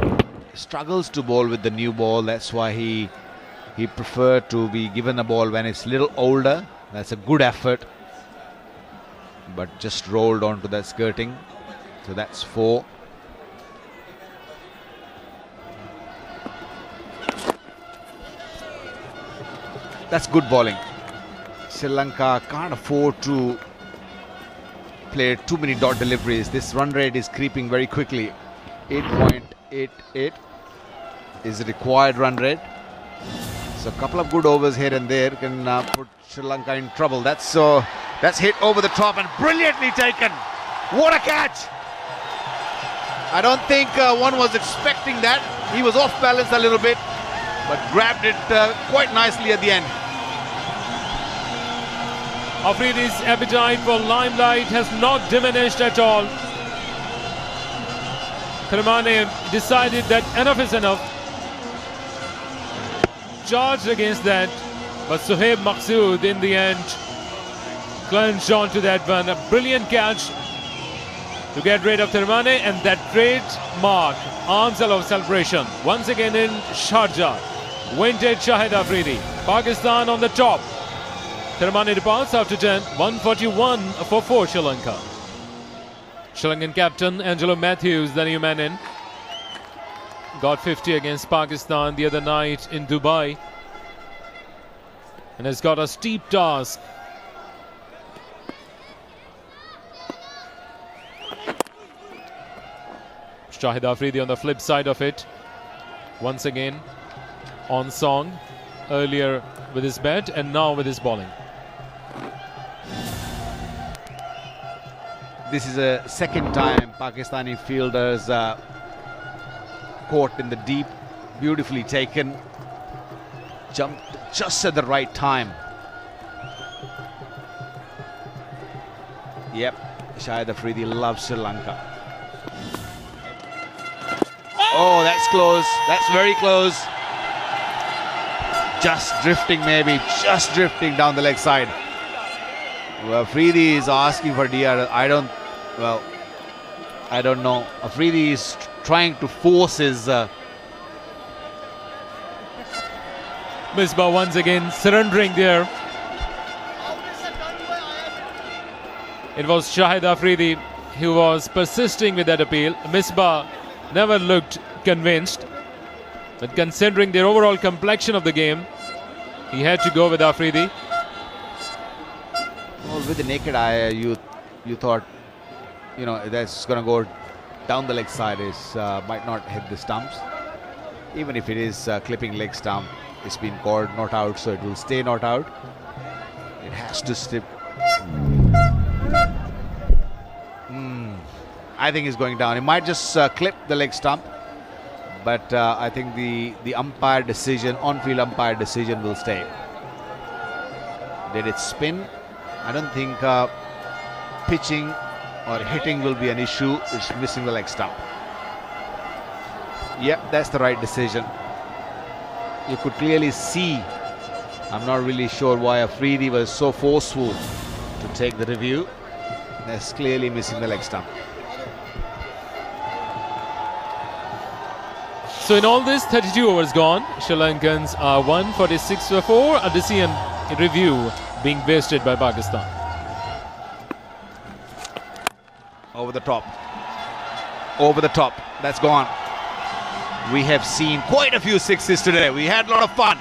struggles to bowl with the new ball. That's why he preferred to be given a ball when it's a little older. That's a good effort, but just rolled onto that skirting. So that's 4. That's good bowling. Sri Lanka can't afford to play too many dot deliveries. This run rate is creeping very quickly. 8.88 is the required run rate. So a couple of good overs here and there can put Sri Lanka in trouble. That's hit over the top and brilliantly taken. What a catch! I don't think one was expecting that. He was off balance a little bit, but grabbed it quite nicely at the end. Afridi's appetite for limelight has not diminished at all. Thermane decided that enough is enough. Charged against that, but Suhaib Maqsood in the end clenched onto that one. A brilliant catch to get rid of Thermane, and that trademark arms of celebration once again in Sharjah. Vintage Shahid Afridi. Pakistan on the top. Thermane departs after 10, 141 for 4 Sri Lanka. Sri Lankan captain Angelo Matthews, the new man in, got 50 against Pakistan the other night in Dubai, and has got a steep task. Shahid Afridi on the flip side of it, once again on song, earlier with his bat and now with his bowling. this is a second time Pakistani fielders caught in the deep, beautifully taken, jumped just at the right time. Yep, Shahid Afridi loves Sri Lanka. Oh, that's close. That's very close. Just drifting, maybe. Just drifting down the leg side. Well, Afridi is asking for DR. I don't know. Afridi is trying to force his... Misbah once again surrendering there. It was Shahid Afridi who was persisting with that appeal. Misbah never looked convinced, but considering the overall complexion of the game, he had to go with Afridi. Well, with the naked eye, you thought, you know, that's going to go down the leg side. It might not hit the stumps. Even if it is clipping leg stump, it's been called not out, so it will stay not out. It has to slip. I think it's going down. It might just clip the leg stump, but I think the umpire decision, on-field umpire decision, will stay. Did it spin? I don't think pitching or hitting will be an issue. It's missing the leg stump. Yep, that's the right decision. You could clearly see. I'm not really sure why Afridi was so forceful to take the review. That's clearly missing the leg stump. So in all this, 32 overs gone. Sri Lankans are 146 for 4. A decision review being wasted by Pakistan. Over the top. Over the top. That's gone. We have seen quite a few sixes today. We had a lot of fun.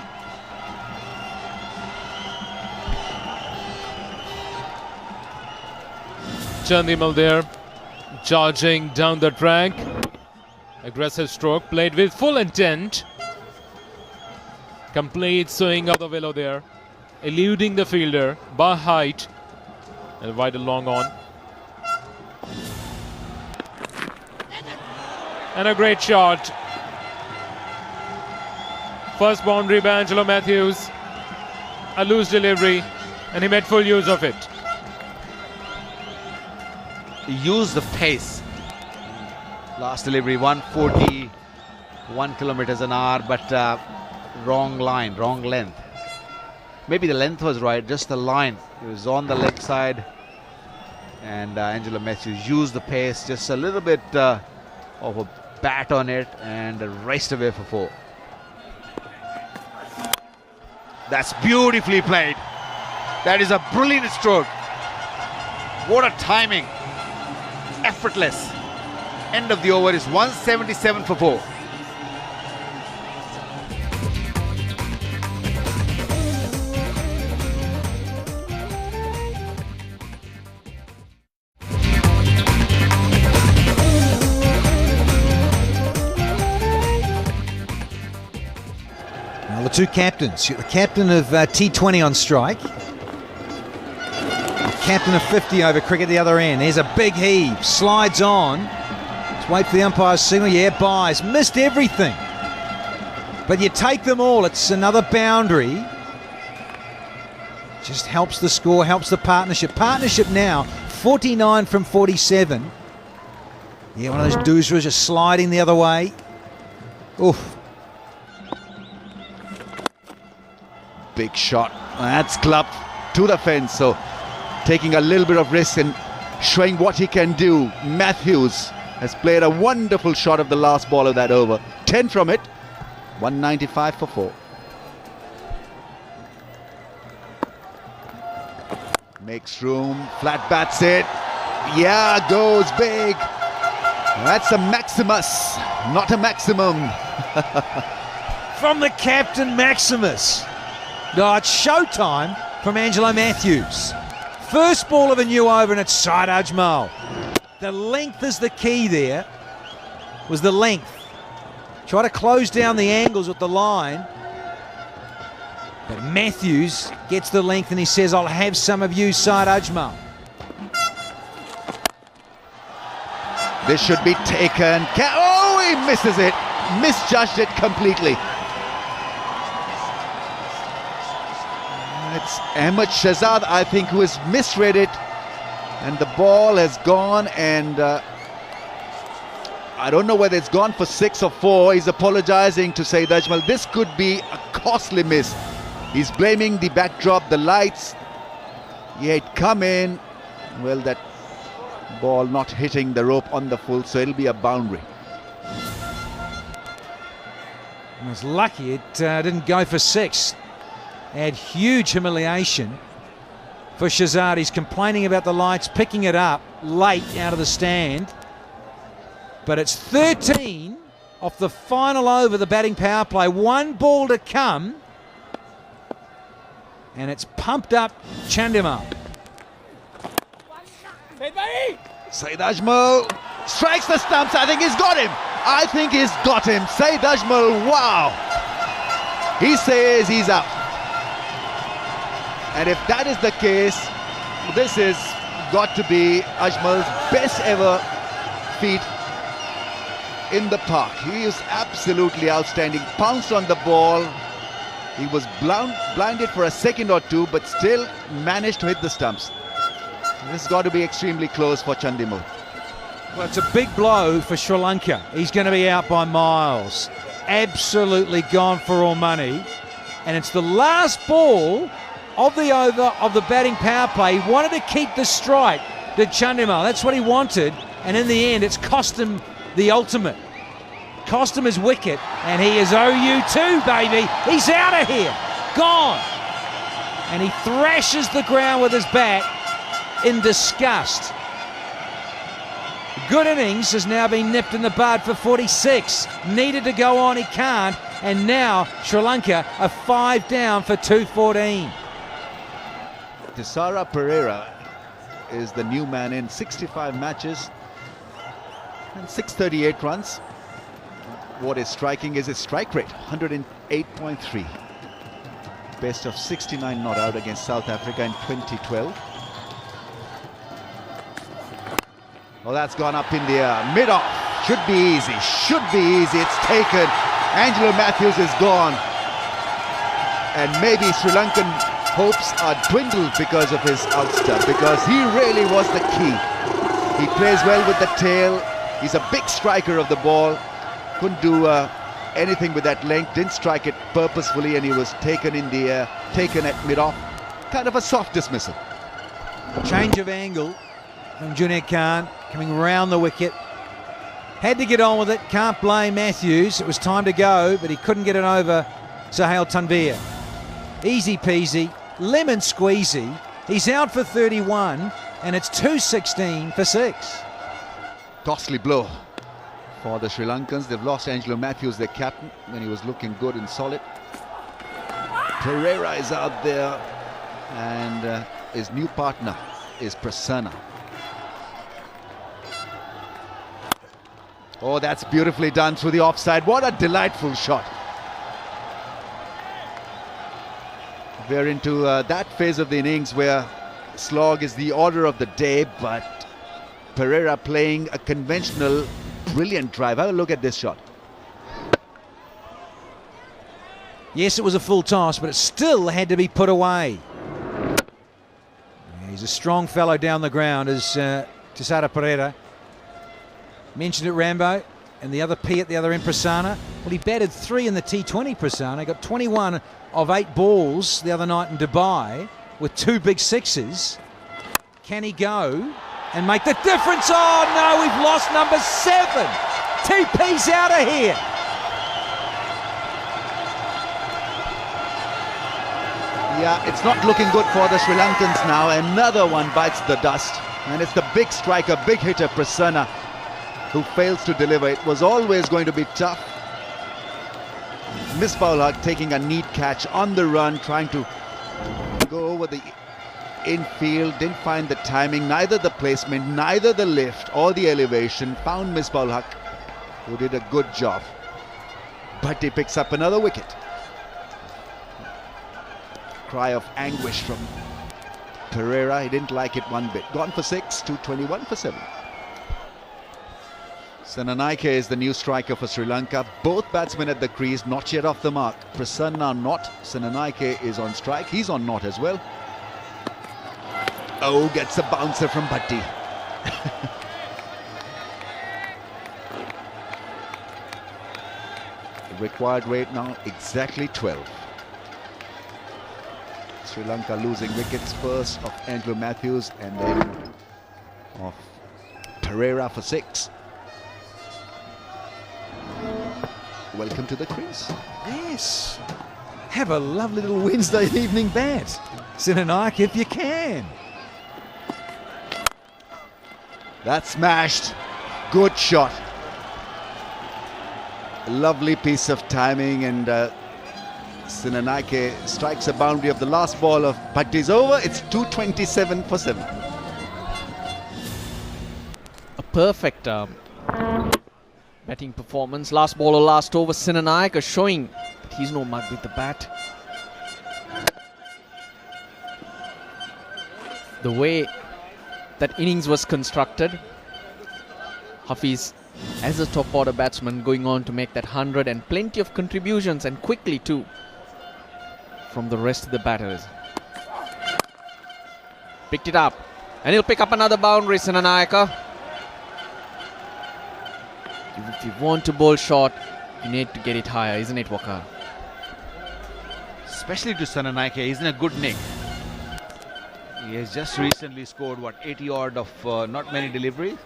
Chandimal there, charging down the track. Aggressive stroke, played with full intent. Complete swing of the willow there, eluding the fielder by height. And wide and long on. And a great shot. First boundary by Angelo Matthews. A loose delivery, and he made full use of it. Use the pace. Last delivery, 141 kilometers an hour, but wrong line, wrong length. Maybe the length was right, just the line. It was on the leg side, and Angelo Matthews used the pace, just a little bit of a bat on it, and raced away for 4. That's beautifully played. That is a brilliant stroke. What a timing. Effortless. End of the over is 177 for 4. Now the two captains. The captain of T20 on strike. Captain of 50 over cricket the other end. There's a big heave. Slides on. Let's wait for the umpire's signal. Yeah, buys. Missed everything. But you take them all. It's another boundary. Just helps the score, helps the partnership. Partnership now, 49 from 47. Yeah, one of those doozeras just sliding the other way. Oof. Big shot. That's clubbed to the fence. So taking a little bit of risk and showing what he can do. Matthews has played a wonderful shot of the last ball of that over. 10 from it. 195 for 4. Makes room. Flat bats it. Yeah, goes big. That's a Maximus, not a maximum. From the captain, Maximus. No, it's showtime from Angelo Matthews. First ball of a new over, and it's Syed Ajmal. The length is the key there. Was the length. Try to close down the angles with the line. But Matthews gets the length and he says, I'll have some of you, Syed Ajmal. This should be taken. Oh, he misses it. Misjudged it completely. It's Ahmed Shahzad, I think, who has misread it. And the ball has gone, and I don't know whether it's gone for 6 or 4. He's apologizing to Saeed Ajmal. This could be a costly miss. He's blaming the backdrop, the lights. He had come in. Well, that ball not hitting the rope on the full, so it'll be a boundary. I was lucky it didn't go for 6. Had huge humiliation for Shahzad. He's complaining about the lights, picking it up late out of the stand. But it's 13 off the final over, the batting power play. 1 ball to come. And it's pumped up Chandimal. Saeed Ajmal strikes the stumps. I think he's got him. I think he's got him. Saeed Ajmal, wow. He says he's out. And if that is the case, this has got to be Ajmal's best ever feat in the park. He is absolutely outstanding. Pounced on the ball. He was blinded for a second or two, but still managed to hit the stumps. This has got to be extremely close for Chandimal. Well, it's a big blow for Sri Lanka. He's going to be out by miles. Absolutely gone for all money. And it's the last ball of the over of the batting power play. He wanted to keep the strike to Chandimal. That's what he wanted. And in the end, it's cost him the ultimate. Cost him his wicket. And he is OU2, baby. He's out of here. Gone. And he thrashes the ground with his bat in disgust. Good innings has now been nipped in the bud for 46. Needed to go on, he can't. And now Sri Lanka are 5 down for 214. Tisara Pereira is the new man in 65 matches and 638 runs. What is striking is his strike rate, 108.3. Best of 69 not out against South Africa in 2012. Well, that's gone up in the air. Mid-off. Should be easy. Should be easy. It's taken. Angelo Matthews is gone. And maybe Sri Lankan hopes are dwindled because of his outstump, because he really was the key. He plays well with the tail. He's a big striker of the ball. Couldn't do anything with that length. Didn't strike it purposefully, and he was taken in the air, taken at mid-off. Kind of a soft dismissal. Change of angle from Junaid Khan, coming round the wicket. Had to get on with it, can't blame Matthews. It was time to go, but he couldn't get it over Sohail Tanvir. Easy peasy, lemon squeezy. He's out for 31, and it's 216 for 6. Costly blow for the Sri Lankans. They've lost Angelo Matthews, their captain, when he was looking good and solid. Pereira is out there, and his new partner is Prasanna. Oh, that's beautifully done through the offside. What a delightful shot. We're into that phase of the innings where slog is the order of the day, but Pereira playing a conventional, brilliant drive. Have a look at this shot. Yes, it was a full toss, but it still had to be put away. He's a strong fellow down the ground, as Tisara Pereira. Mentioned it, Rambo, and the other P at the other end, Prasanna. Well, he batted 3 in the T20, Prasanna. Got 21 of 8 balls the other night in Dubai with 2 big sixes. Can he go and make the difference? Oh, no, we've lost number 7. TP's out of here. Yeah, it's not looking good for the Sri Lankans now. Another one bites the dust. And it's the big striker, big hitter, Prasanna, who fails to deliver. It was always going to be tough. Misbah-ul-Haq taking a neat catch on the run, trying to go over the infield. Didn't find the timing, neither the placement, neither the lift or the elevation. Found Misbah-ul-Haq, who did a good job. But he picks up another wicket. Cry of anguish from Pereira. He didn't like it one bit. Gone for 6, 221 for 7. Senanaike is the new striker for Sri Lanka. Both batsmen at the crease, not yet off the mark. Prasanna not. Senanaike is on strike. He's on not as well. Oh, gets a bouncer from Bhatti. The required rate now exactly 12. Sri Lanka losing wickets first of Andrew Matthews and then of Pereira for 6. Welcome to the crease. Yes. Have a lovely little Wednesday evening bat. Senanaike if you can. That's smashed. Good shot. A lovely piece of timing, and Senanaike strikes a boundary of the last ball of Bhatti's over. It's 227 for 7. A perfect batting performance. Last ball or last over. Senanaike showing that he's no mug with the bat. The way that innings was constructed, Hafiz as a top order batsman going on to make that 100, and plenty of contributions, and quickly too, from the rest of the batters. Picked it up, and he'll pick up another boundary, Senanaike. If you want to bowl short, you need to get it higher, isn't it, Waqar? Especially to Senanaike, he's in a good nick. He has just recently scored, what, 80 odd of not many deliveries.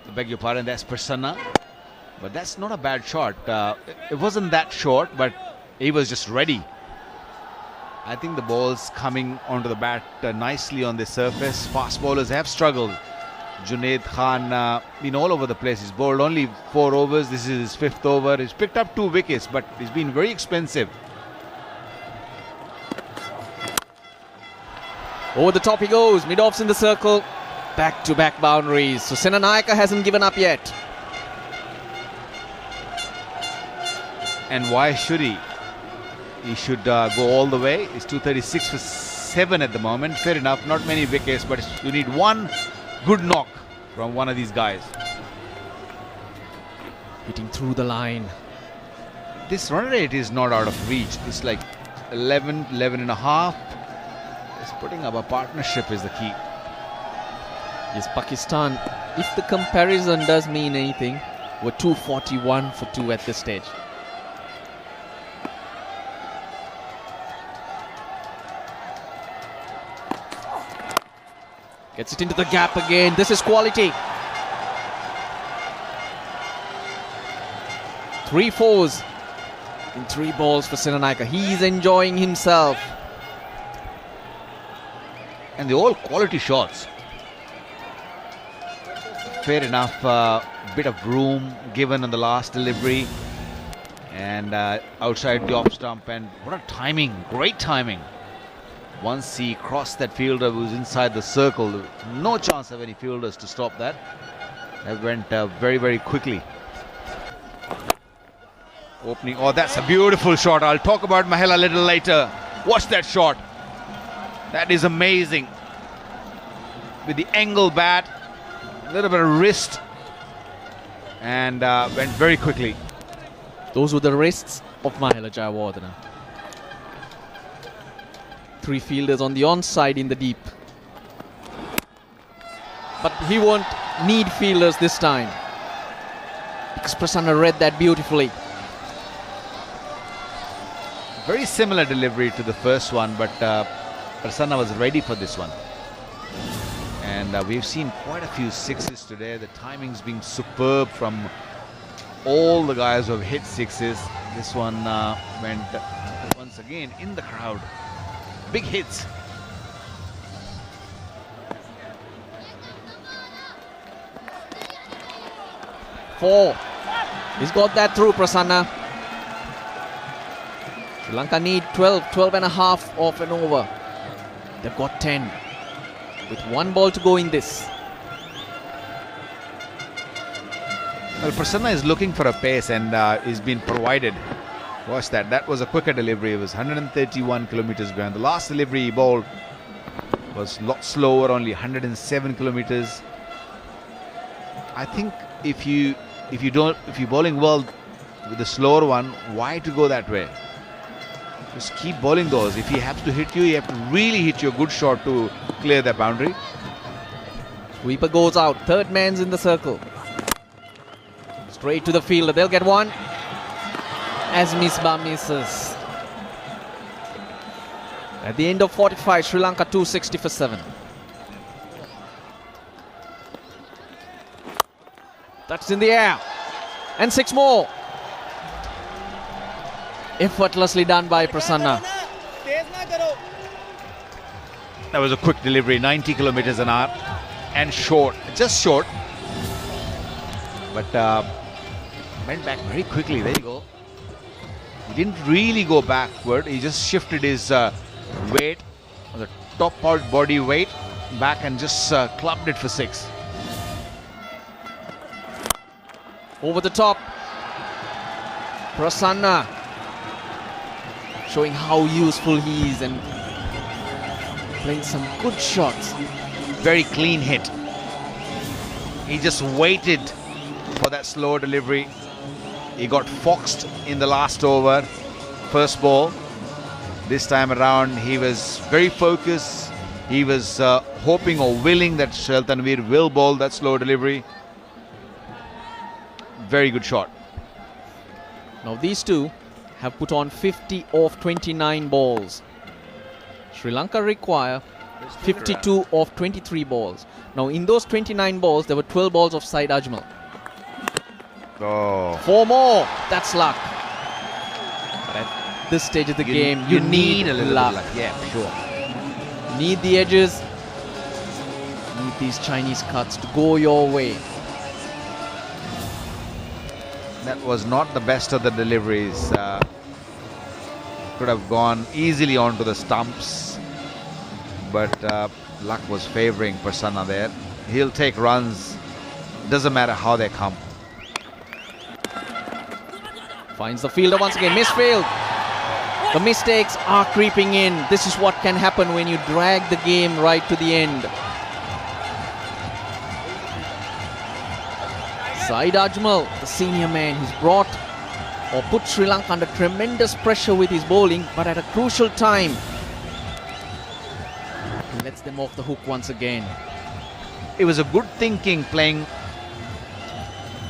I beg your pardon, that's Prasanna. But that's not a bad shot. It wasn't that short, but he was just ready. I think the ball's coming onto the bat nicely on the surface. Fast bowlers have struggled. Junaid Khan been all over the place. He's bowled only 4 overs. This is his 5th over. He's picked up 2 wickets, but he's been very expensive. Over the top he goes, mid-offs in the circle, back-to-back boundaries. So Senanaike hasn't given up yet. And why should he? He should go all the way. It's 236 for 7 at the moment. Fair enough, not many wickets, but you need one good knock from one of these guys. Hitting through the line. This run rate is not out of reach. It's like 11 and a half. It's putting up a partnership is the key. Yes, Pakistan, if the comparison does mean anything, we're 241 for 2 at this stage. Gets it into the gap again. This is quality. 3 fours in 3 balls for Senanaike. He's enjoying himself. And they're all quality shots. Fair enough, bit of room given on the last delivery. And outside the off stump. And what a timing, great timing. Once he crossed that fielder who was inside the circle, there was no chance of any fielders to stop that. That went very, very quickly. Opening, oh, that's a beautiful shot. I'll talk about Mahela a little later. Watch that shot. That is amazing. With the angle bat, a little bit of wrist, and went very quickly. Those were the wrists of Mahela Jayawardena. 3 fielders on the onside in the deep. But he won't need fielders this time, because Prasanna read that beautifully. Very similar delivery to the first one, but Prasanna was ready for this one. And we've seen quite a few 6s today. The timing's been superb from all the guys who have hit 6s. This one went once again in the crowd. Big hits. Four. He's got that through, Prasanna. Sri Lanka need 12 and a half off and over. They've got 10 with 1 ball to go in this. Well, Prasanna is looking for a pace and is being provided. Watch that. That was a quicker delivery. It was 131 kilometers behind. The last delivery he bowled was a lot slower, only 107 kilometers. I think if you're bowling well with the slower one, why to go that way? Just keep bowling those. If he has to hit you, you have to really hit you a good shot to clear that boundary. Sweeper goes out. Third man's in the circle. Straight to the fielder. They'll get one. As Misbah misses. At the end of 45, Sri Lanka 260 for 7. That's in the air. And 6 more. Effortlessly done by Prasanna. That was a quick delivery, 90 kilometers an hour. And short, just short. But went back very quickly. There you go. He didn't really go backward. He just shifted his weight, the top part body weight, back and just clubbed it for 6. Over the top. Prasanna showing how useful he is and playing some good shots. Very clean hit. He just waited for that slow delivery. He got foxed in the last over, first ball. This time around, he was very focused. He was hoping or willing that Sheltanveer will bowl that slow delivery. Very good shot. Now these two have put on 50 of 29 balls. Sri Lanka require 52 of 23 balls. Now in those 29 balls, there were 12 balls of side Ajmal. Oh. 4 more. That's luck. But at this stage of the game, you need a little luck. bit of luck. Yeah, sure. Need the edges. Need these Chinese cuts to go your way. That was not the best of the deliveries. Could have gone easily onto the stumps. But luck was favouring Prasanna there. He'll take runs. Doesn't matter how they come. Finds the fielder once again. Misfield. The mistakes are creeping in. This is what can happen when you drag the game right to the end. Saeed Ajmal, the senior man, he's brought or put Sri Lanka under tremendous pressure with his bowling, but at a crucial time, he lets them off the hook once again. It was a good thinking playing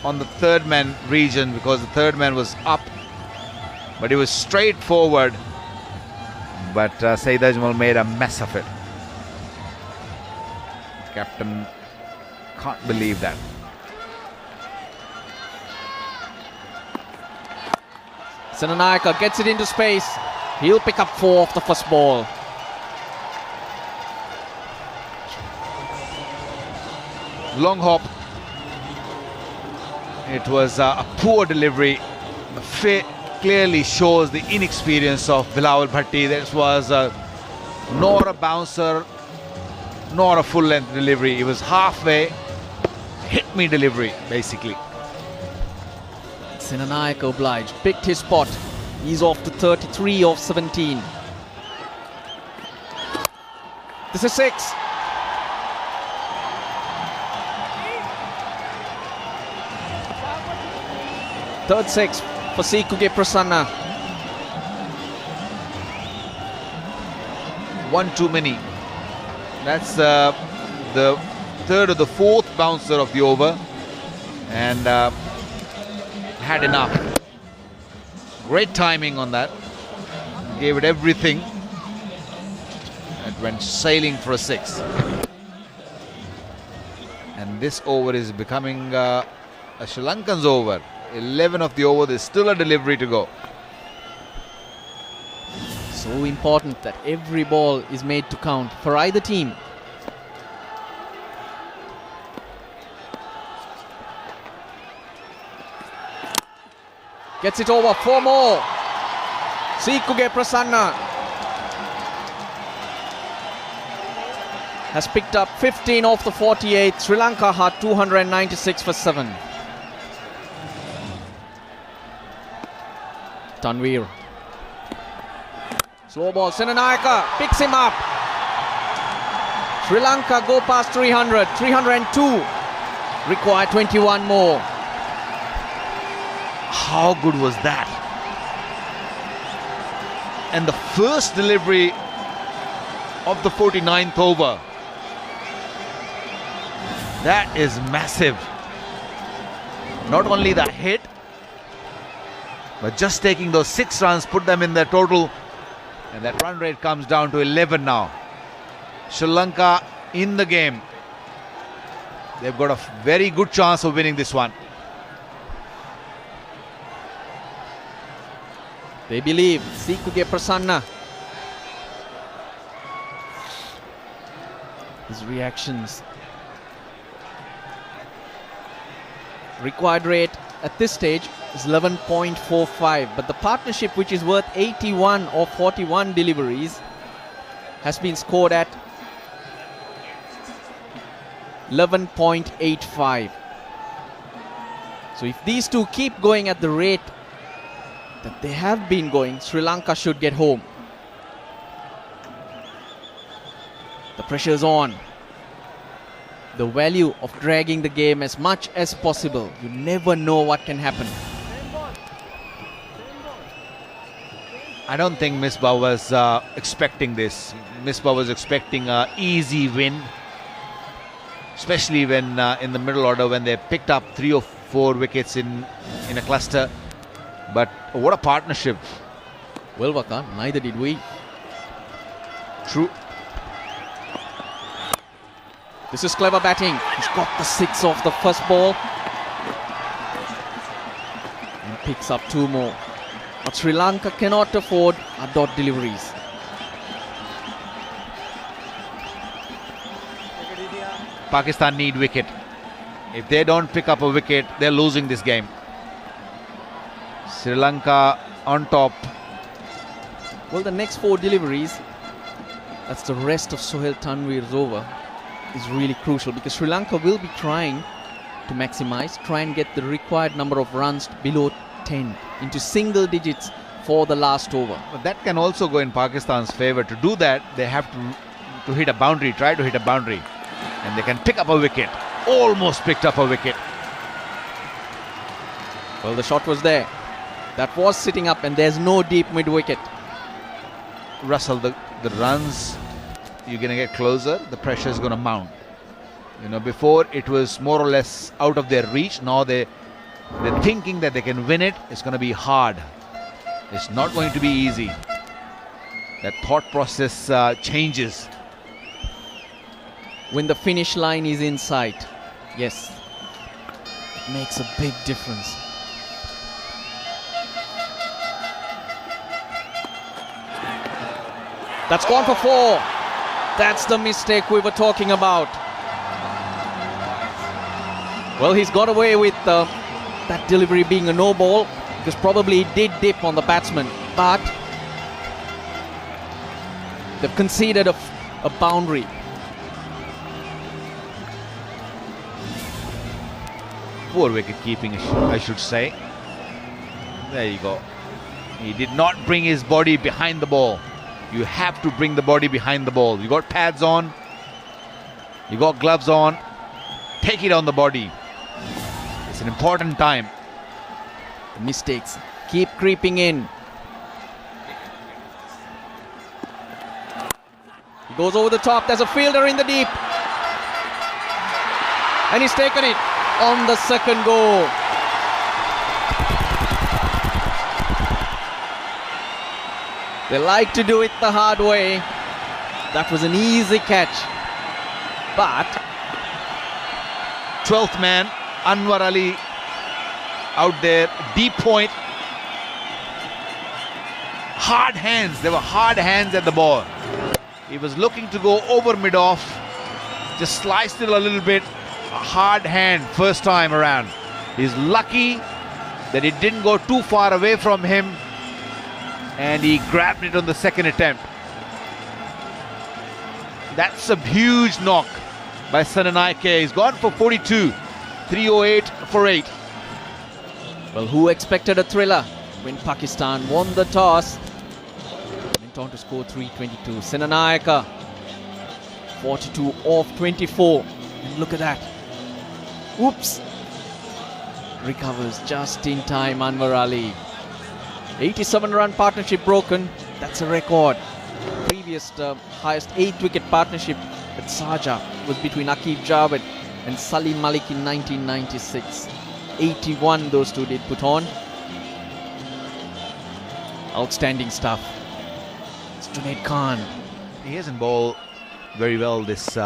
on the third man region because the third man was up, but it was straightforward. But Saeed Ajmal made a mess of it. Captain can't believe that. Senanayaka gets it into space. He'll pick up 4 off the first ball. Long hop. It was a poor delivery. Clearly shows the inexperience of Bilawal Bhatti. This was nor a bouncer, nor a full length delivery. It was halfway, hit me delivery basically. Senanayaka obliged, picked his spot. He's off to 33 of 17. This is 6. Third 6 for Sikuge Prasanna. 1 too many. That's the third or the fourth bouncer of the over, and had enough. Great timing on that. Gave it everything. It went sailing for a 6. And this over is becoming a Sri Lankan's over. 11 of the over, there's still a delivery to go. So important that every ball is made to count for either team. Gets it over, 4 more. Sikuge Prasanna has picked up 15 off the 48. Sri Lanka had 296 for 7. Tanveer. Slow ball, Senanayaka picks him up. Sri Lanka go past 300, 302. Require 21 more. How good was that? And the first delivery of the 49th over. That is massive. Not only the hit, but just taking those 6 runs, put them in their total, and that run rate comes down to 11 now. Sri Lanka in the game. They've got a very good chance of winning this one. They believe. Sikuge Prasanna. His reactions. Required rate at this stage is 11.45, but the partnership, which is worth 81 of 41 deliveries, has been scored at 11.85. So if these two keep going at the rate that they have been going, Sri Lanka should get home. The pressure's on. The value of dragging the game as much as possible. You never know what can happen. I don't think Misbah was expecting this. Misbah was expecting an easy win, especially when in the middle order, when they picked up 3 or 4 wickets in a cluster. But what a partnership. Well, Vakan, neither did we. True. This is clever batting. He's got the 6 off the first ball. And picks up 2 more. What Sri Lanka cannot afford are dot deliveries. Pakistan need wicket. If they don't pick up a wicket, they're losing this game. Sri Lanka on top. Well, the next 4 deliveries, that's the rest of Sohail Tanvir's over, is really crucial, because Sri Lanka will be trying to maximize, try and get the required number of runs below 10, into single digits for the last over. But that can also go in Pakistan's favour. To do that, they have to hit a boundary, try to hit a boundary. And they can pick up a wicket. Almost picked up a wicket. Well, the shot was there. That was sitting up, and there's no deep mid-wicket. Russell, the runs, you're going to get closer, the pressure is going to mount. You know, before it was more or less out of their reach. Now they're thinking that they can win it. It's going to be hard. It's not going to be easy. That thought process changes. When the finish line is in sight, yes, it makes a big difference. That's gone for 4. That's the mistake we were talking about. Well, he's got away with that delivery being a no ball, because probably it did dip on the batsman, but they've conceded a boundary. Poor wicket keeping, I should say. There you go. He did not bring his body behind the ball. You have to bring the body behind the ball. You got pads on, you got gloves on, take it on the body. It's an important time. The mistakes keep creeping in. He goes over the top. There's a fielder in the deep, and he's taken it on the second go. They like to do it the hard way. That was an easy catch, but 12th man, Anwar Ali out there, deep point. Hard hands, there were hard hands at the ball. He was looking to go over mid-off, just sliced it a little bit. A hard hand first time around. He's lucky that it didn't go too far away from him, and he grabbed it on the second attempt. That's a huge knock by Senanaike. He's gone for 42, 308 for 8. Well, who expected a thriller when Pakistan won the toss? Went on to score 322. Senanaika, 42 off 24. And look at that. Oops. Recovers just in time, Anwar Ali. 87-run partnership broken. That's a record. Previous highest 8-wicket partnership at Sharjah was between Aqib Javed and Salim Malik in 1996. 81 those two did put on. Outstanding stuff. It's Junaid Khan. He hasn't bowled very well this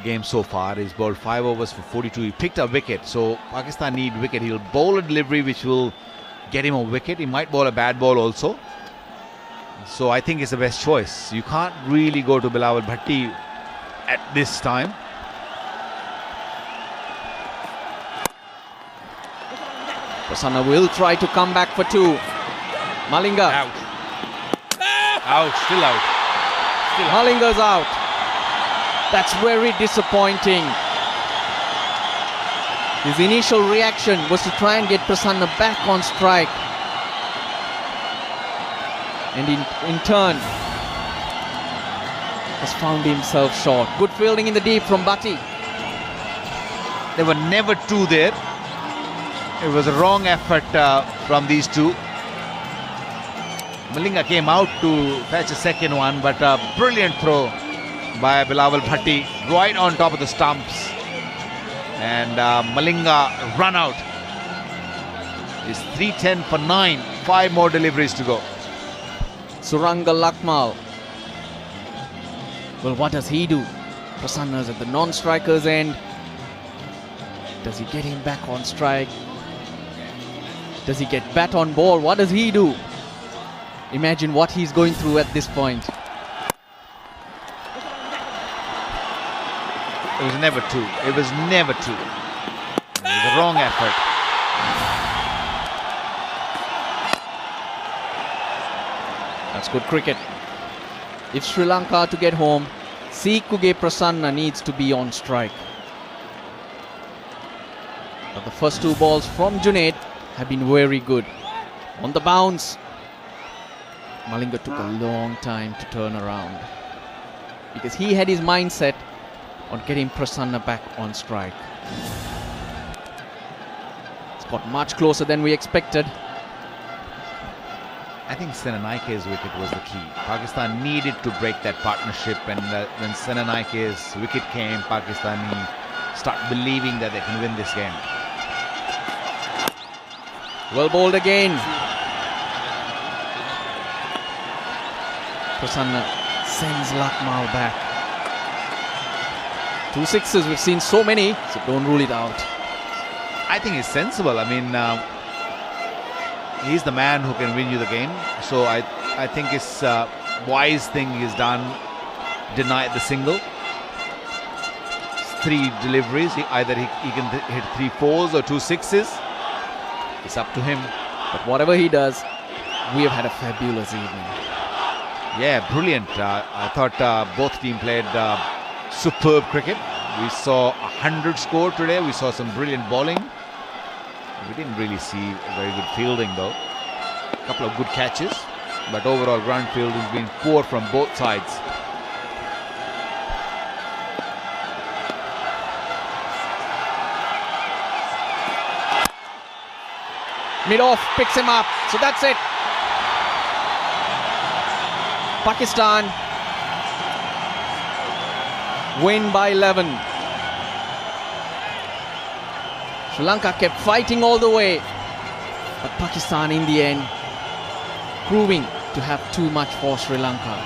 game so far. He's bowled 5 overs for 42. He picked a wicket, so Pakistan need wicket. He'll bowl a delivery which will get him a wicket. He might bowl a bad ball also. So I think it's the best choice. You can't really go to Bilawal Bhatti at this time. Prasanna will try to come back for 2. Malinga. Out. Out. Still out. Malinga's out. That's very disappointing. His initial reaction was to try and get Prasanna back on strike. And in turn, has found himself short. Good fielding in the deep from Bhatti. There were never 2 there. It was a wrong effort from these two. Malinga came out to fetch a second one, but a brilliant throw by Bilawal Bhatti right on top of the stumps. And Malinga run out. It's 310 for 9. 5 more deliveries to go. Suranga Lakmal. Well, what does he do? Prasanna's at the non-striker's end. Does he get him back on strike? Does he get bat on ball? What does he do? Imagine what he's going through at this point. It was never 2. It was never 2. It was a wrong effort. That's good cricket. If Sri Lanka are to get home, Sikuge Prasanna needs to be on strike. But the first 2 balls from Junaid have been very good. On the bounce, Malinga took a long time to turn around because he had his mindset on getting Prasanna back on strike. It's got much closer than we expected. I think Senanaike's wicket was the key. Pakistan needed to break that partnership, and when Senanaike's wicket came, Pakistan start believing that they can win this game. Well bowled again. Prasanna sends Lakmal back. 2 sixes, we've seen so many, so don't rule it out. I think it's sensible. I mean, he's the man who can win you the game. So I think it's a wise thing he's done. Denied the single. 3 deliveries. Either he can hit 3 fours or 2 sixes. It's up to him. But whatever he does, we have had a fabulous evening. Yeah, brilliant. I thought both teams played superb cricket. We saw 100 score today. We saw some brilliant bowling. We didn't really see very good fielding though. A couple of good catches, but overall ground fielding has been poor from both sides. Mid-off picks him up, so that's it. Pakistan win by 11. Sri Lanka kept fighting all the way, but Pakistan in the end proving to have too much for Sri Lanka.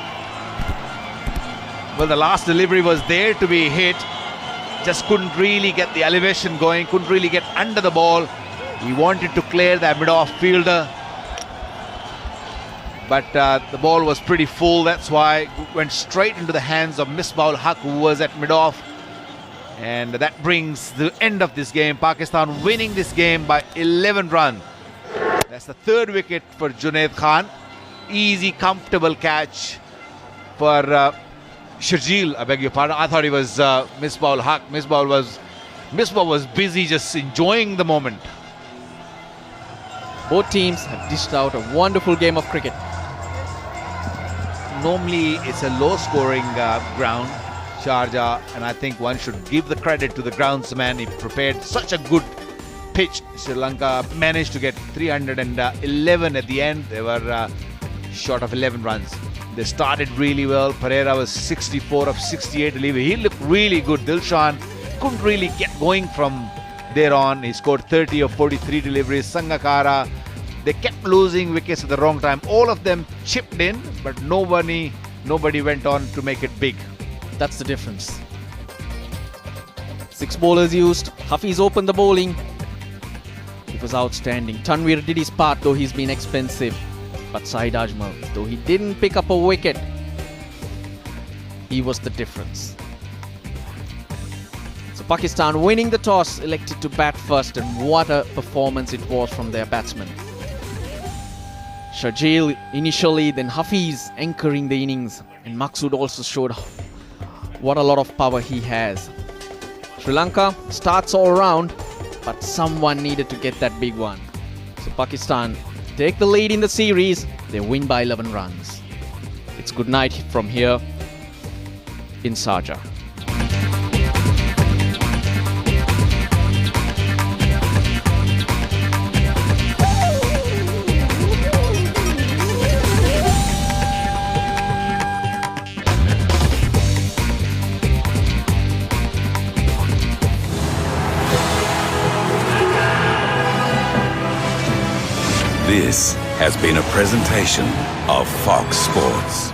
Well, the last delivery was there to be hit, just couldn't really get the elevation going, couldn't really get under the ball. He wanted to clear that mid-off fielder, but the ball was pretty full. That's why it went straight into the hands of Misbah-ul Haq, who was at mid-off. And that brings the end of this game. Pakistan winning this game by 11 runs. That's the 3rd wicket for Junaid Khan. Easy, comfortable catch for Sharjeel. I beg your pardon. I thought he was Misbah-ul Haq. Misbah was busy just enjoying the moment. Both teams have dished out a wonderful game of cricket. Normally it's a low scoring ground, Sharjah, and I think one should give the credit to the groundsman. He prepared such a good pitch. Sri Lanka managed to get 311 at the end. They were short of 11 runs. They started really well. Pereira was 64 of 68 delivery. He looked really good. Dilshan couldn't really get going from there on. He scored 30 of 43 deliveries. Sangakkara, they kept losing wickets at the wrong time. All of them chipped in, but nobody went on to make it big. That's the difference. 6 bowlers used. Hafiz opened the bowling. It was outstanding. Tanvir did his part, though he's been expensive. But Saeed Ajmal, though he didn't pick up a wicket, he was the difference. So Pakistan winning the toss, elected to bat first, and what a performance it was from their batsmen. Sharjeel initially, then Hafiz anchoring the innings, and Maqsood also showed what a lot of power he has. Sri Lanka starts all round, but someone needed to get that big one. So Pakistan take the lead in the series. They win by 11 runs. It's good night from here in Sharjah. This has been a presentation of Fox Sports.